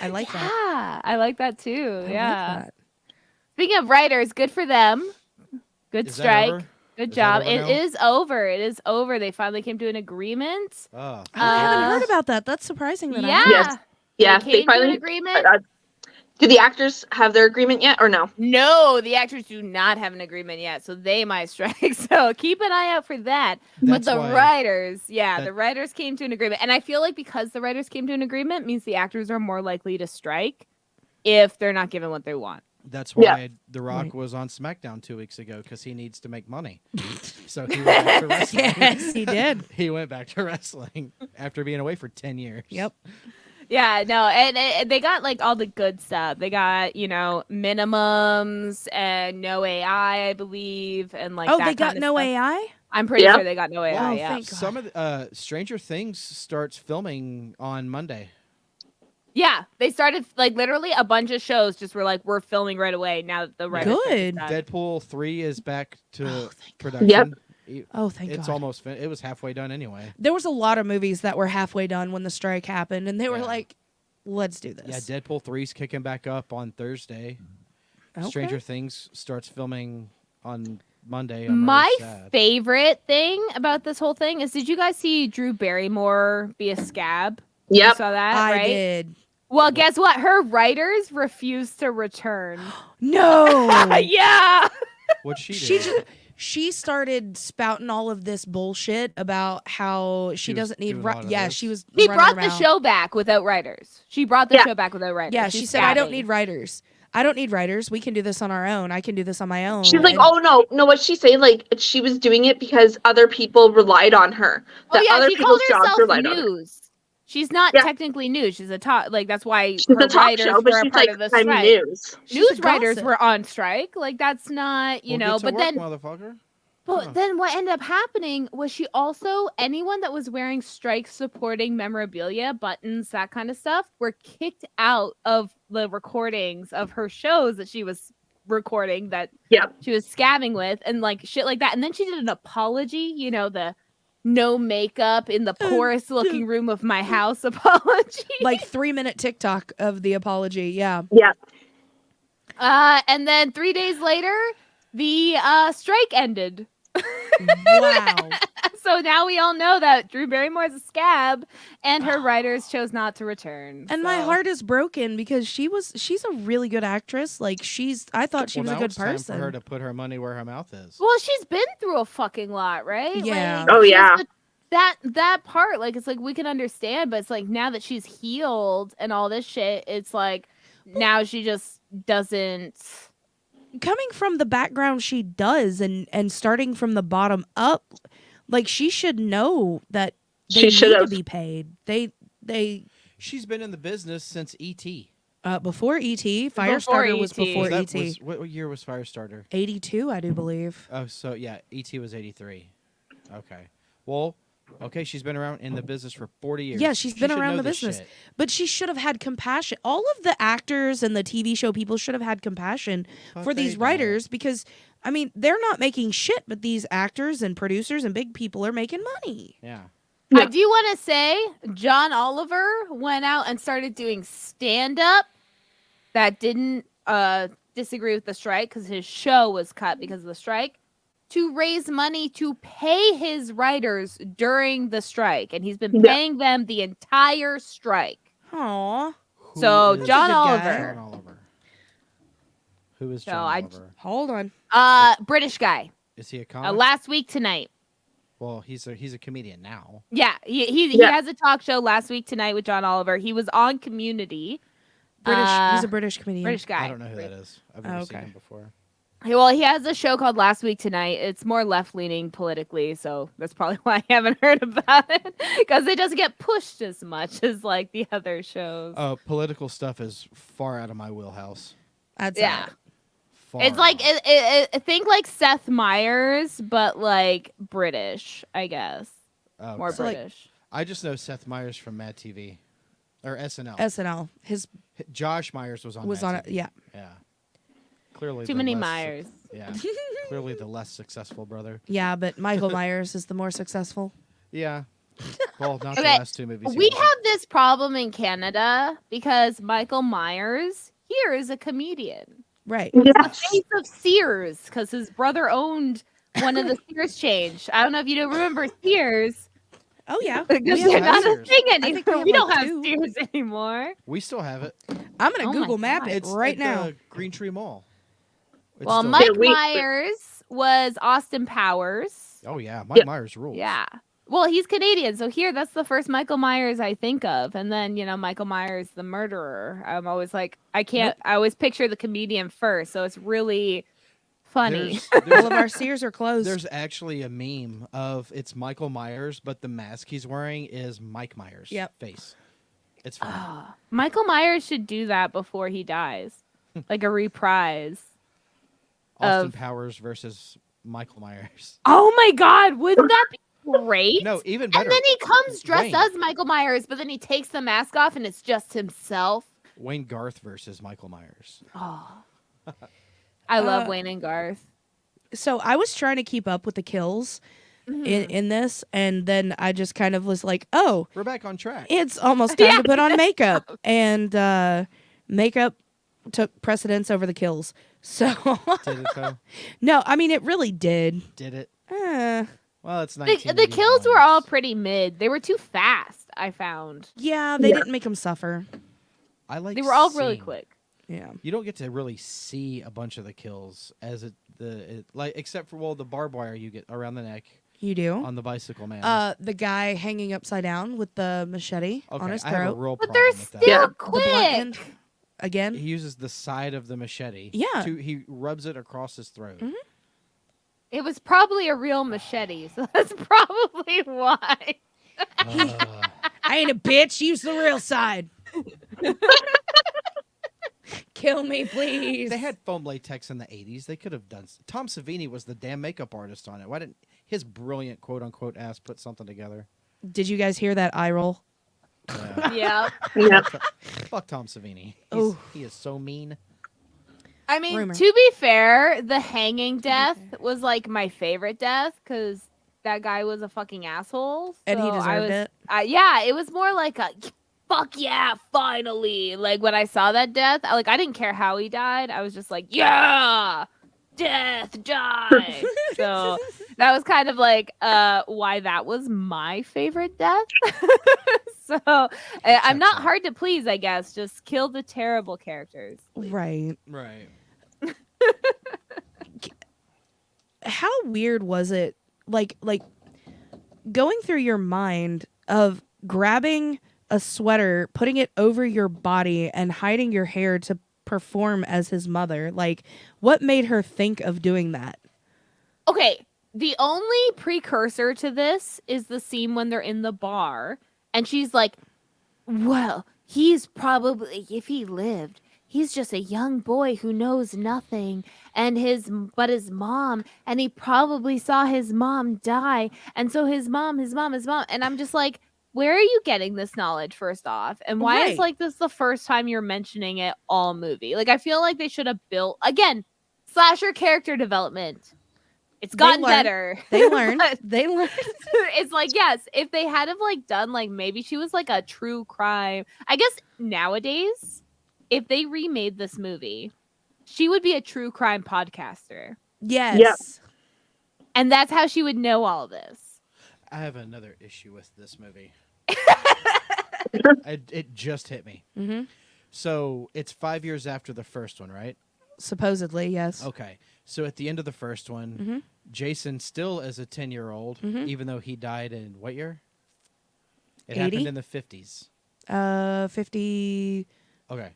I like that. Yeah, I like that too. I yeah. like that. Speaking of writers, good for them. Good Is that strike. over? Good Is that job. over It now? is over. It is over. They finally came to an agreement. Oh, I haven't Uh, heard about that. That's surprising. That I Yeah. haven't. Yes. Yeah, They they came to an finally. agreement. Do the actors have their agreement yet or no? No, the actors do not have an agreement yet, so they might strike. So keep an eye out for that. But That's the why- writers, yeah, that- the writers came to an agreement. And I feel like because the writers came to an agreement means the actors are more likely to strike if they're not given what they want. That's why Yeah. The Rock Right. was on SmackDown 2 weeks ago because he needs to make money. So he went back to wrestling. Yes, he did. He went back to wrestling after being away for 10 years. Yep. Yeah, no, and they got all the good stuff. They got, minimums and no AI, I believe, and Oh, that they got kind of no stuff. AI. I'm pretty Yeah. sure they got no AI. Oh, yeah. thank God. Some of the, Stranger Things starts filming on Monday. Yeah, they started literally a bunch of shows just were we're filming right away now that the writers strike is Good. done. Deadpool 3 is back to Oh, thank production. Yep. Oh, thank It's God. almost it was halfway done anyway. There was a lot of movies that were halfway done when the strike happened, and they were Yeah. like, "Let's do Yeah, this." Deadpool 3's kicking back up on Thursday. Okay. Stranger Things starts filming on Monday. I'm My really sad. favorite thing about this whole thing is, did you guys see Drew Barrymore be a scab? You Yep. saw that, I right? did. Well, guess what? Her writers refused to return. No. Yeah. What'd she do? She started spouting all of this bullshit about how she was doesn't need. doing a lot of Yeah, this? she was. She running brought her the mouth. show back without writers. She brought the Yeah. show back without writers. Yeah, She's she said, "I don't scabbing. need writers. I don't need writers. We can do this on our own. I can do this on my own." She's like, And- oh no, what she say? She was doing it because other people relied on her. Oh That yeah, other she called people's jobs herself relied on her. news. She's not Yeah. technically news. She's a talk. That's why She's her a talk writers show, but were a she's part like, of the I'm strike. news. She's a News writers gossip. were on strike. That's not, Well, know. get to But work, then, motherfucker. but then, what ended up happening was she also anyone that was wearing strike supporting memorabilia, buttons, that kind of stuff, were kicked out of the recordings of her shows that she was recording that Yeah. she was scamming with and like shit like that. And then she did an apology, the no makeup in the poorest looking room of my house apology. Like 3-minute TikTok of the apology. Yeah. Yeah. And then 3 days later, the strike ended. Wow. So now we all know that Drew Barrymore is a scab, and her writers chose not to return. And my So- heart is broken because she's a really good actress. Like I thought she was a now good it's time person. for her to put her money where her mouth is. Well, she's been through a fucking lot, right? Yeah. Like, Oh, she's yeah. that part, like, it's like we can understand, but it's like now that she's healed and all this shit, it's like now she just doesn't. Coming from the background she does and starting from the bottom up, like she should know that they She should need to have. be paid. They She's been in the business since E.T. before E.T. Firestarter was E.T.. before Was that- E.T. what year was Firestarter? 82, I do believe. Oh, so yeah, E.T. was 83. Okay. Well, okay, she's been around in the business for 40 years. Yeah, she's She been should around know the this business. shit. But she should have had compassion. All of the actors and the TV show people should have had compassion But for they these don't. writers because, I mean, they're not making shit, but these actors and producers and big people are making money. Yeah. Yeah. I do want to say John Oliver went out and started doing stand up that didn't disagree with the strike because his show was cut because of the strike to raise money to pay his writers during the strike, and he's been Yeah. paying them the entire strike. Aw. Who So is John good guy. Oliver, John Oliver. Who is So John I- Oliver? Hold on. British guy. Is he a comic? Last week tonight. Well, he's a comedian now. Yeah, he Yeah. has a talk show last week tonight with John Oliver. He was on Community. British. He's a Uh, British comedian. British guy. I don't know who that is. I've never seen okay. him before. Well, he has a show called Last Week Tonight. It's more left leaning politically, so that's probably why I haven't heard about it because it doesn't get pushed as much as like the other shows. Political stuff is far out of my wheelhouse. That's Yeah. it. Far It's like out. think like Seth Meyers, but like British, I guess. Oh, More So, like, British. I just know Seth Meyers from Mad TV, or SNL. SNL. His Josh Myers was on. was Mad on it. TV. Yeah. Yeah. Clearly, Too the many less Myers. Yeah. Clearly, the less successful brother. Yeah, but Michael Myers is the more successful. Yeah. Well, not the Okay, last two movies. he We was in. have this problem in Canada because Michael Myers here is a comedian. Right. The Yes. face of Sears because his brother owned one of the Sears chains. I don't know if you don't remember Sears Oh yeah. because We they're have not a Sears. thing think anymore. we We have, don't like, have two. Sears anymore. We still have it. I'm gonna Oh my Google Map God. it It's right at now. the Green Tree Mall. It's Well, still Mike there. Myers was Austin Powers. Oh yeah, Mike Myers rules. Yeah. Well, he's Canadian, so here that's the first Michael Myers I think of, and then Michael Myers the murderer. I'm always like, I can't. I always picture the comedian first, so it's really funny. All of our Sears are closed. There's actually a meme of it's Michael Myers, but the mask he's wearing is Mike Myers' Yep. face. It's funny. Michael Myers should do that before he dies, like a reprise. Austin of- Powers versus Michael Myers. Oh my God, wouldn't that be great? No, even better. And then he comes dressed Wayne. as Michael Myers, but then he takes the mask off and it's just himself. Wayne Garth versus Michael Myers. Oh, I love Uh, Wayne and Garth. So I was trying to keep up with the kills Mm-hmm. in this, and then I just kind of was like, oh, We're back on track. it's almost time Yeah. to put on makeup. And makeup took precedence over the kills. So, Did it though? no, I mean, it really did. Did it? Eh, Well, it's The 1981. kills were all pretty mid. They were too fast, I found. yeah, they Yeah. didn't make him suffer. I like. They were all really seeing- quick. Yeah. You don't get to really see a bunch of the kills as like except for the barbed wire you get around the neck You do? on the bicycle man. The guy hanging upside down with the machete okay, on his I have a throat. real But problem they're with that. still Yeah. The quick. blunt end. Again? He uses the side of the machete. Yeah. He rubs it across his throat. Mhm. It was probably a real machete, so that's probably why. I ain't a bitch. Use the real side. Kill me, please. They had foam latex in the 80s. They could have done. Tom Savini was the damn makeup artist on it. Why didn't his brilliant quote unquote ass put something together? Did you guys hear that eye roll? Yeah. Yeah. Yeah. Fuck Tom Savini. Oh. He is so mean. I mean, Rumor. to be fair, the hanging death was like my favorite death because that guy was a fucking asshole. So And he I deserved was, it. yeah, it was more like a fuck yeah, finally. Like when I saw that death, I didn't care how he died. I was just like, yeah, death, die. So that was kind of like why that was my favorite death. So I'm not out. hard to please, I guess. Just kill the terrible characters. please. Right. Right. How weird was it? Like going through your mind of grabbing a sweater, putting it over your body, and hiding your hair to perform as his mother. Like, what made her think of doing that? Okay, the only precursor to this is the scene when they're in the bar and she's like, well, he's probably, if he lived, he's just a young boy who knows nothing and his mom, and he probably saw his mom die, and so his mom, and I'm just like, where are you getting this knowledge first off? And why is Right. like this the first time you're mentioning it all movie? Like I feel like they should have built again slasher character development. It's gotten learn. better. They learned. But They learned. it's like, yes, if they had have like done like maybe she was like a true crime. I guess nowadays, if they remade this movie, she would be a true crime podcaster. Yes. And that's how she would know all this. I have another issue with this movie. It just hit me. Mm-hmm. So it's 5 years after the first one, right? Supposedly, yes. Okay. So at the end of the first one, Mm-hmm. Jason still is a 10-year-old, Mhm. even though he died in what year? It 80? happened in the 50s. 55. Okay.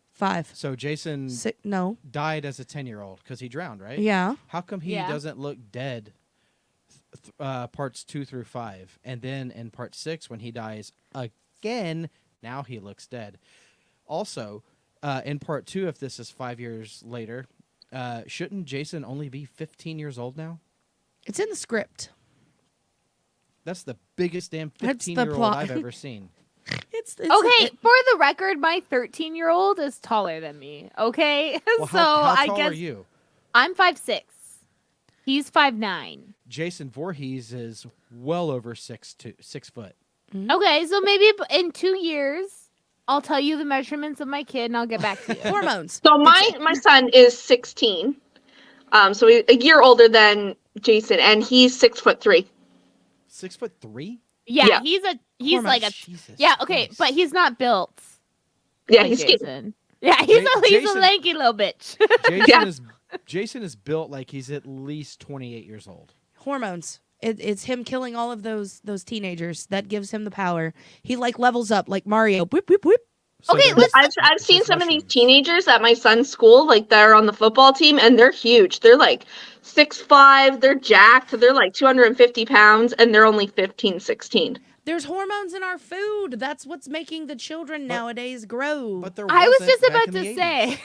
So Jason No. died as a 10-year-old because he drowned, right? Yeah. How come he Yeah. doesn't look dead parts 2 through 5? And then in part 6, when he dies again, now he looks dead. Also, in part 2, if this is 5 years later, shouldn't Jason only be 15 years old now? It's in the script. That's the biggest damn That's the 15-year-old plot. I've ever seen. It's Okay, for the record, my 13-year-old is taller than me. Okay, Well, so how I tall guess are you? I'm 5'6". He's 5'9". Jason Voorhees is well over 6 foot. Okay, so maybe in 2 years, I'll tell you the measurements of my kid, and I'll get back to you. hormones. So my son is 16. So he's a year older than Jason, and he's 6'3". 6'3"? Yeah, Yeah. he's Hormones. like a Jesus okay, Christ. but he's not built. Yeah, like he's skinny. Jason. Yeah, he's a Jason- lanky little bitch. Jason is built like he's at least 28 years old. Hormones. It's him killing all of those teenagers. That gives him the power. He like levels up like Mario. Whip, whip, whip. So Okay, there's- I've there's seen some of these mushrooms. teenagers at my son's school, like they're on the football team, and they're huge. They're like 6'5", they're jacked, they're like 250 pounds, and they're only 15, 16. There's hormones in our food. That's what's making the children nowadays grow. But there I was wasn't just back about in to the 80s. say.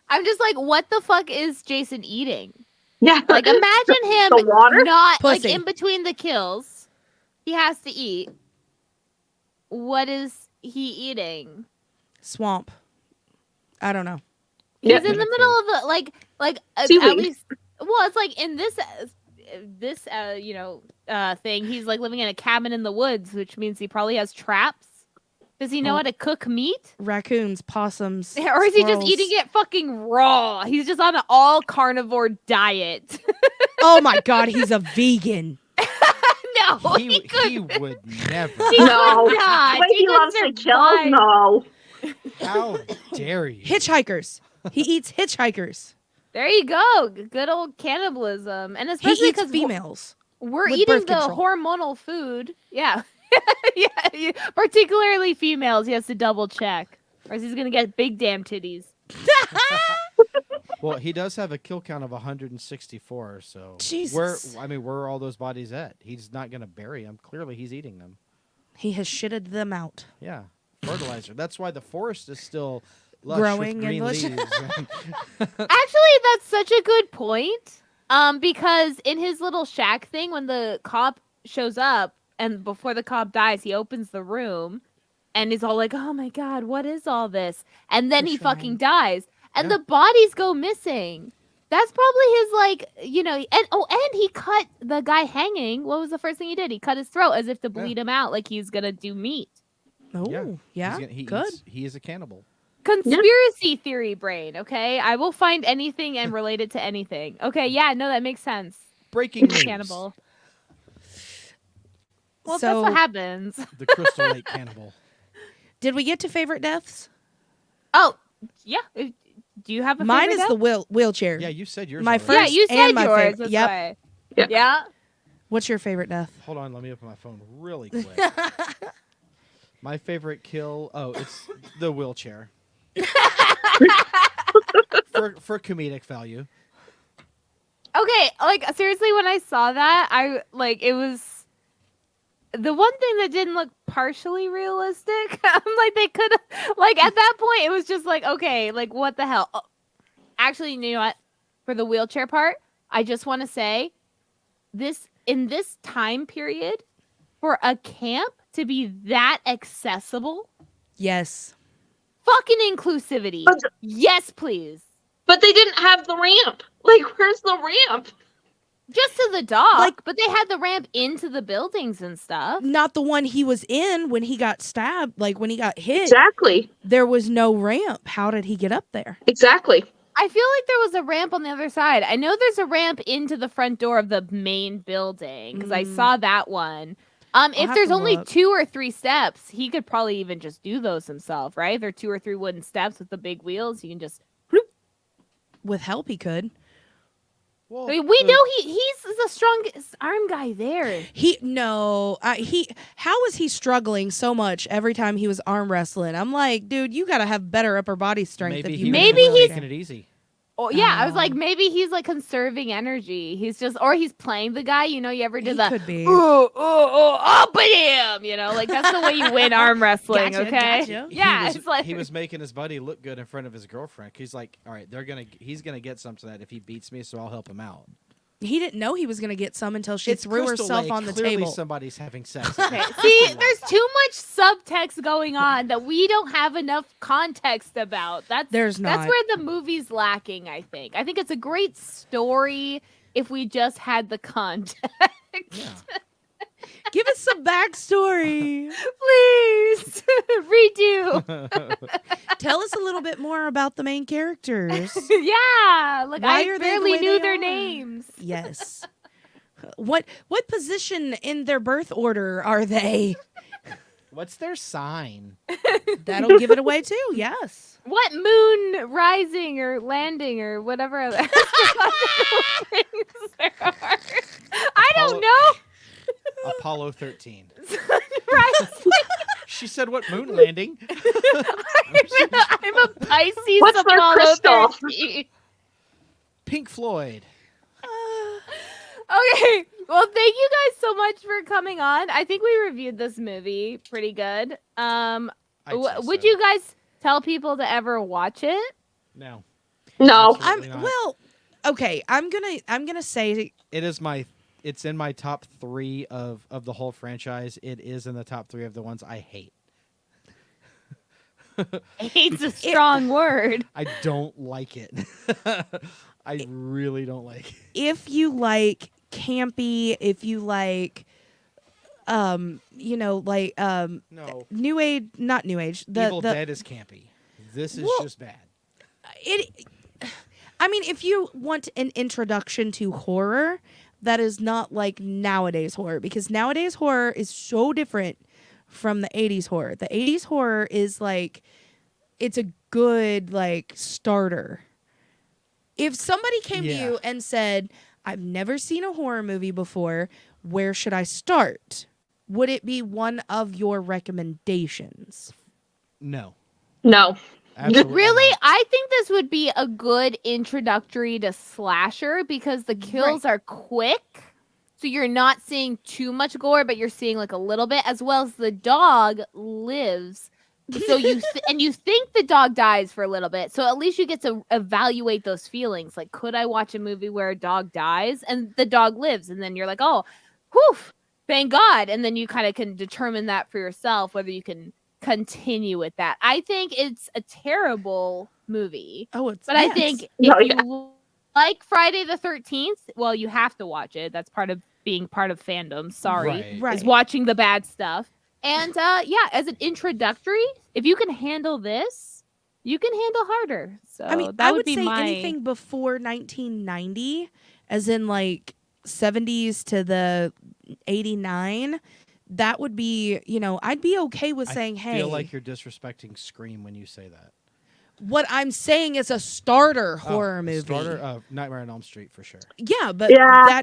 I'm just like, what the fuck is Jason eating? Yeah. Like, imagine him The water? not like Pussy. in between the kills. He has to eat. What is he eating? Swamp. I don't know. He's Yeah. in the middle of the like at Seaweed. least. Well, it's like in this thing. He's like living in a cabin in the woods, which means he probably has traps. Does he know Oh. how to cook meat? Raccoons, possums. Or is he just squirrels. eating it fucking raw? He's just on an all carnivore diet. Oh my god, he's a vegan. No, He couldn't. would never. He No. could not. The way he couldn't loves to kill? survive. No. How dare you? Hitchhikers. He eats hitchhikers. There you go. Good old cannibalism, and He especially eats because females. we're with eating birth the control. hormonal food. Yeah, yeah. Particularly females, he has to double check, or else he's gonna get big damn titties. Well, he does have a kill count of 164, so Jesus. where are all those bodies at? He's not going to bury them. Clearly, he's eating them. He has shitted them out. Yeah, fertilizer. That's why the forest is still lush Growing with and green lush. leaves. Actually, that's such a good point. Because in his little shack thing, when the cop shows up and before the cop dies, he opens the room and he's all like, "Oh my god, what is all this?" And then he Freshening. fucking dies. and Yeah. the bodies go missing. That's probably his, like, and he cut the guy hanging. What was the first thing he did? He cut his throat as if to bleed him out, like he's gonna do meat. Oh, yeah. Good. He is a cannibal. Conspiracy theory brain, okay? I will find anything and relate it to anything. Okay, yeah, no, that makes sense. Breaking news. Cannibal. Well, So- that's what happens. The Crystal Lake cannibal. Did we get to favorite deaths? Oh, yeah. Do you have a Mine favorite is death? the wheelchair. Yeah, you said yours. My already. first- Yeah, you and said my yours. favorite. That's Yep. why. Yep. Yeah. What's your favorite death? Hold on, let me open my phone really quick. My favorite kill. Oh, it's the wheelchair. for comedic value. Okay, like seriously, when I saw that, it was the one thing that didn't look partially realistic. I'm like, they could like at that point, it was just like, okay, like what the hell? Oh, actually, you know what? For the wheelchair part, I just want to say in this time period, for a camp to be that accessible, Yes. fucking inclusivity. But- Yes, please. But they didn't have the ramp. Like, where's the ramp? Just to the dock, Like- but they had the ramp into the buildings and stuff. Not the one he was in when he got stabbed, like when he got hit. Exactly. There was no ramp. How did he get up there? Exactly. I feel like there was a ramp on the other side. I know there's a ramp into the front door of the main building because I saw that one. If have there's to only look. 2 or 3 steps, he could probably even just do those himself, right? There are 2 or 3 wooden steps with the big wheels. You can just. With help, he could. Well, I mean, we know he's the strongest arm guy there. How was he struggling so much every time he was arm wrestling? I'm like, dude, you gotta have better upper body strength maybe if he you was Maybe just he's- taking it easy. Oh yeah, I was like, Oh. maybe he's like conserving energy. He's just, or he's playing the guy. You know, you ever did He the could be. up at him. You know, like that's the way you win arm wrestling. Gotcha, Okay, gotcha. yeah, he it's like was making his buddy look good in front of his girlfriend. He's like, all right, he's gonna get some to that if he beats me, so I'll help him out. He didn't know he was gonna get some until she threw Crystal herself Lake. on the Clearly table. somebody's having sex. Okay. See, there's too much subtext going on that we don't have enough context about. There's That's not. where the movie's lacking, I think. I think it's a great story if we just had the context. Yeah. Give us some backstory. Please redo. Tell us a little bit more about the main characters. Yeah, like Why I are they the barely way knew they their are? names. Yes. What position in their birth order are they? What's their sign? That'll give it away too. Yes. What moon rising or landing or whatever other things there are. I don't know. Apollo 13. Rising. She said, "What moon landing?" I'm a Pisces. What's their Apollo crystal? 13. Pink Floyd. Okay. Well, thank you guys so much for coming on. I think we reviewed this movie pretty good. I'd say Would so. you guys tell people to ever watch it? No. No. Absolutely not. Well, okay. I'm gonna say It is it's in my top 3 of the whole franchise. It is in the top 3 of the ones I hate. Hate's a strong word. I don't like it. I really don't like it. if you like campy, if you like No. new age, not new age. Evil Dead is campy. This is Well, just bad. I mean, if you want an introduction to horror, that is not like nowadays horror, because nowadays horror is so different from the 80s horror. The 80s horror is like, it's a good like starter. If somebody came to Yeah. you and said, I've never seen a horror movie before, where should I start? Would it be one of your recommendations? No. No. Absolutely Really, not. I think this would be a good introductory to slasher because the kills are quick. So you're not seeing too much gore, but you're seeing like a little bit, as well as the dog lives. So you and you think the dog dies for a little bit. So at least you get to evaluate those feelings. Like, could I watch a movie where a dog dies and the dog lives? And then you're like, oh, whew, thank God. And then you kind of can determine that for yourself, whether you can continue with that. I think it's a terrible movie. Oh, it's But I think if Oh, you like Friday the 13th, well, you have to watch it. That's part of being part of fandom. Sorry. Right. Is watching the bad stuff. And yeah, as an introductory, if you can handle this, you can handle harder. So I mean, that I would would be say my anything before 1990, as in like 70s to the 89, that would be, I'd be okay with saying, I hey, feel like you're disrespecting Scream when you say that. what I'm saying is a starter horror movie. Starter of Nightmare on Elm Street for sure. Yeah, but Yeah.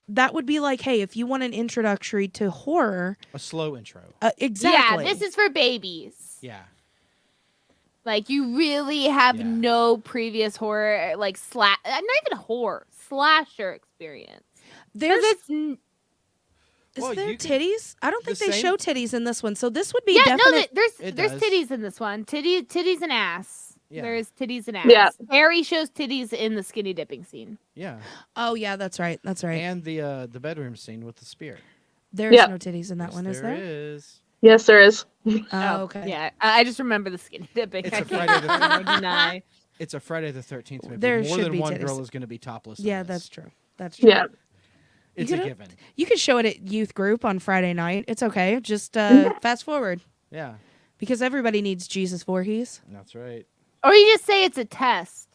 that would be like, hey, if you want an introductory to horror, A slow intro. exactly. Yeah, this is for babies. Yeah. Like you really have Yeah. no previous horror, like not even horror, slasher experience. There's It's is Well, there you can- titties? I don't think the they same- show titties in this one, so this would be yeah, definite. no, It there's does. titties in this one. Titties and ass. Yeah. There's titties and ass. Yeah. Harry shows titties in the skinny dipping scene. Yeah. Oh yeah, that's right. That's right. And the bedroom scene with the spear. There's Yeah. no titties in that Yes, one, is there? is. Yes, there is. Oh, okay. Yeah, I just remember the skinny dipping. It's I a can't Friday the I won't deny. It's a Friday the 13th movie. There More should than be one titties. girl is going to be topless. in Yeah, this. that's true. That's true. Yeah. It's a could- given. You could show it at youth group on Friday night. It's okay. Just fast forward Yeah. because everybody needs Jesus Voorhees. That's right. Or you just say it's a test.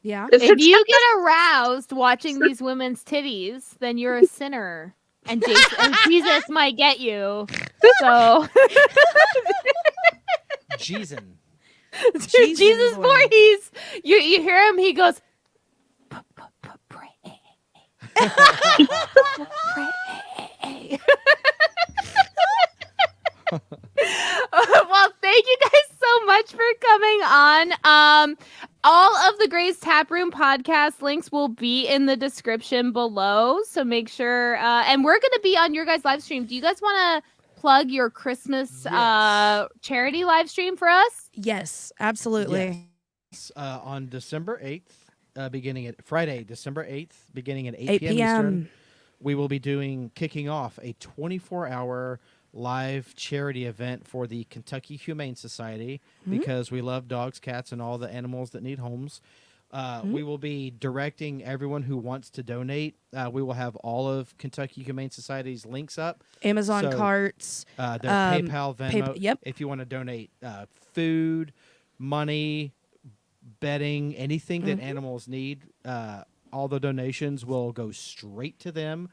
Yeah. It's If a you get aroused watching these women's titties, then you're a sinner. And Jesus might get you. So Jesus. Jesus Voorhees. You hear him, he goes pray. Pray. Well, thank you guys so much for coming on. All of the Gray's Taproom podcast links will be in the description below. So make sure, and we're going to be on your guys' live stream. Do you guys want to plug your Christmas Yes. charity live stream for us? Yes, absolutely. Yes. On December 8th, beginning at Friday, December 8th, beginning at 8 8 p.m. p.m. Eastern, we will be kicking off a 24-hour live charity event for the Kentucky Humane Society because we love dogs, cats, and all the animals that need homes. We will be directing everyone who wants to donate. We will have all of Kentucky Humane Society's links up. Amazon So, carts. Their PayPal, Venmo. yep. If you want to donate food, money, bedding, anything that animals need, all the donations will go straight to them.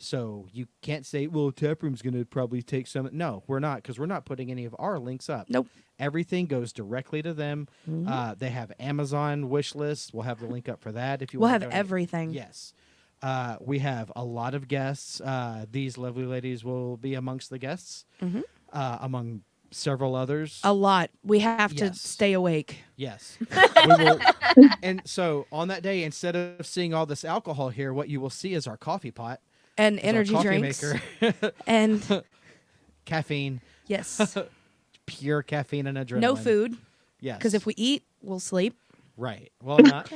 So you can't say, well, Taproom's going to probably take some. No, we're not, because we're not putting any of our links up. Nope. Everything goes directly to them. They have Amazon wish lists. We'll have the link up for that if you We'll want have to donate. everything. Yes. We have a lot of guests. These lovely ladies will be amongst the guests, among several others. A lot. We have to Yes. stay awake. Yes. We will, and so on that day, instead of seeing all this alcohol here, what you will see is our coffee pot. And is our energy coffee drinks. maker. And Caffeine, yes, pure caffeine and adrenaline. no food. Yes. Because if we eat, we'll sleep. Right. Well, not.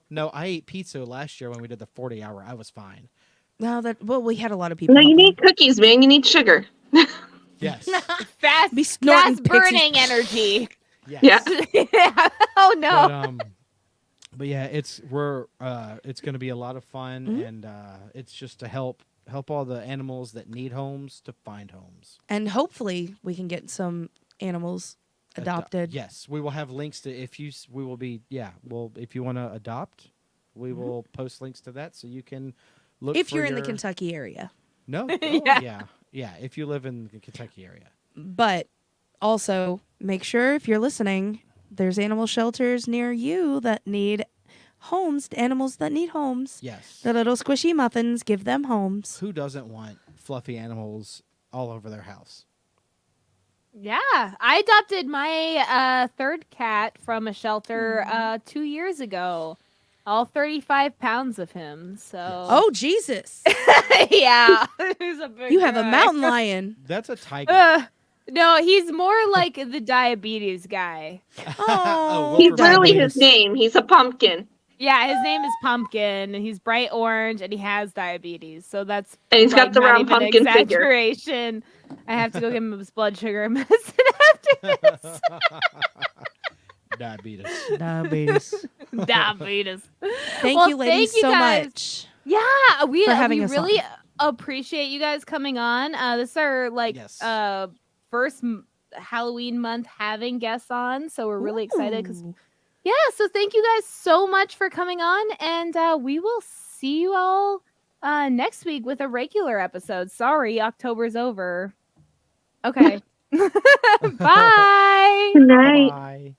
No, I ate pizza last year when we did the 40-hour. I was fine. Well, we had a lot of people. No, you helping. need cookies, man. You need sugar. Yes. Fast, Be snorting fast burning Pixies. energy. Yes. Yeah. Oh no. But yeah, it's going to be a lot of fun, and it's just to help all the animals that need homes to find homes. And hopefully we can get some animals adopted. Yes, we will have links to if you want to adopt, we will post links to that so you can look. If for you're in the your- Kentucky area. No. Yeah. Yeah. If you live in the Kentucky area. But also make sure if you're listening, there's animal shelters near you that need homes, animals that need homes. Yes. The little squishy muffins, give them homes. Who doesn't want fluffy animals all over their house? Yeah, I adopted my third cat from a shelter 2 years ago. All 35 pounds of him. So Oh, Jesus. yeah, he's a big You have a guy. mountain lion. That's a tiger. No, he's more like the diabetes guy. Oh, we'll He's provide literally links. his name. He's a pumpkin. Yeah, his name is Pumpkin. He's bright orange and he has diabetes. So that's And he's got the not round even pumpkin figure. exaggeration. I have to go give him his blood sugar medicine after this. Diabetes. Diabetes. Diabetes. Thank you, ladies, thank you so guys. much. Yeah, we for having us really appreciate you guys coming on. This is our Yes. first Halloween month having guests on, so we're really excited because Ooh. yeah. So thank you guys so much for coming on, and we will see you all next week with a regular episode. Sorry, October's over. Okay. Bye. Good night. Bye.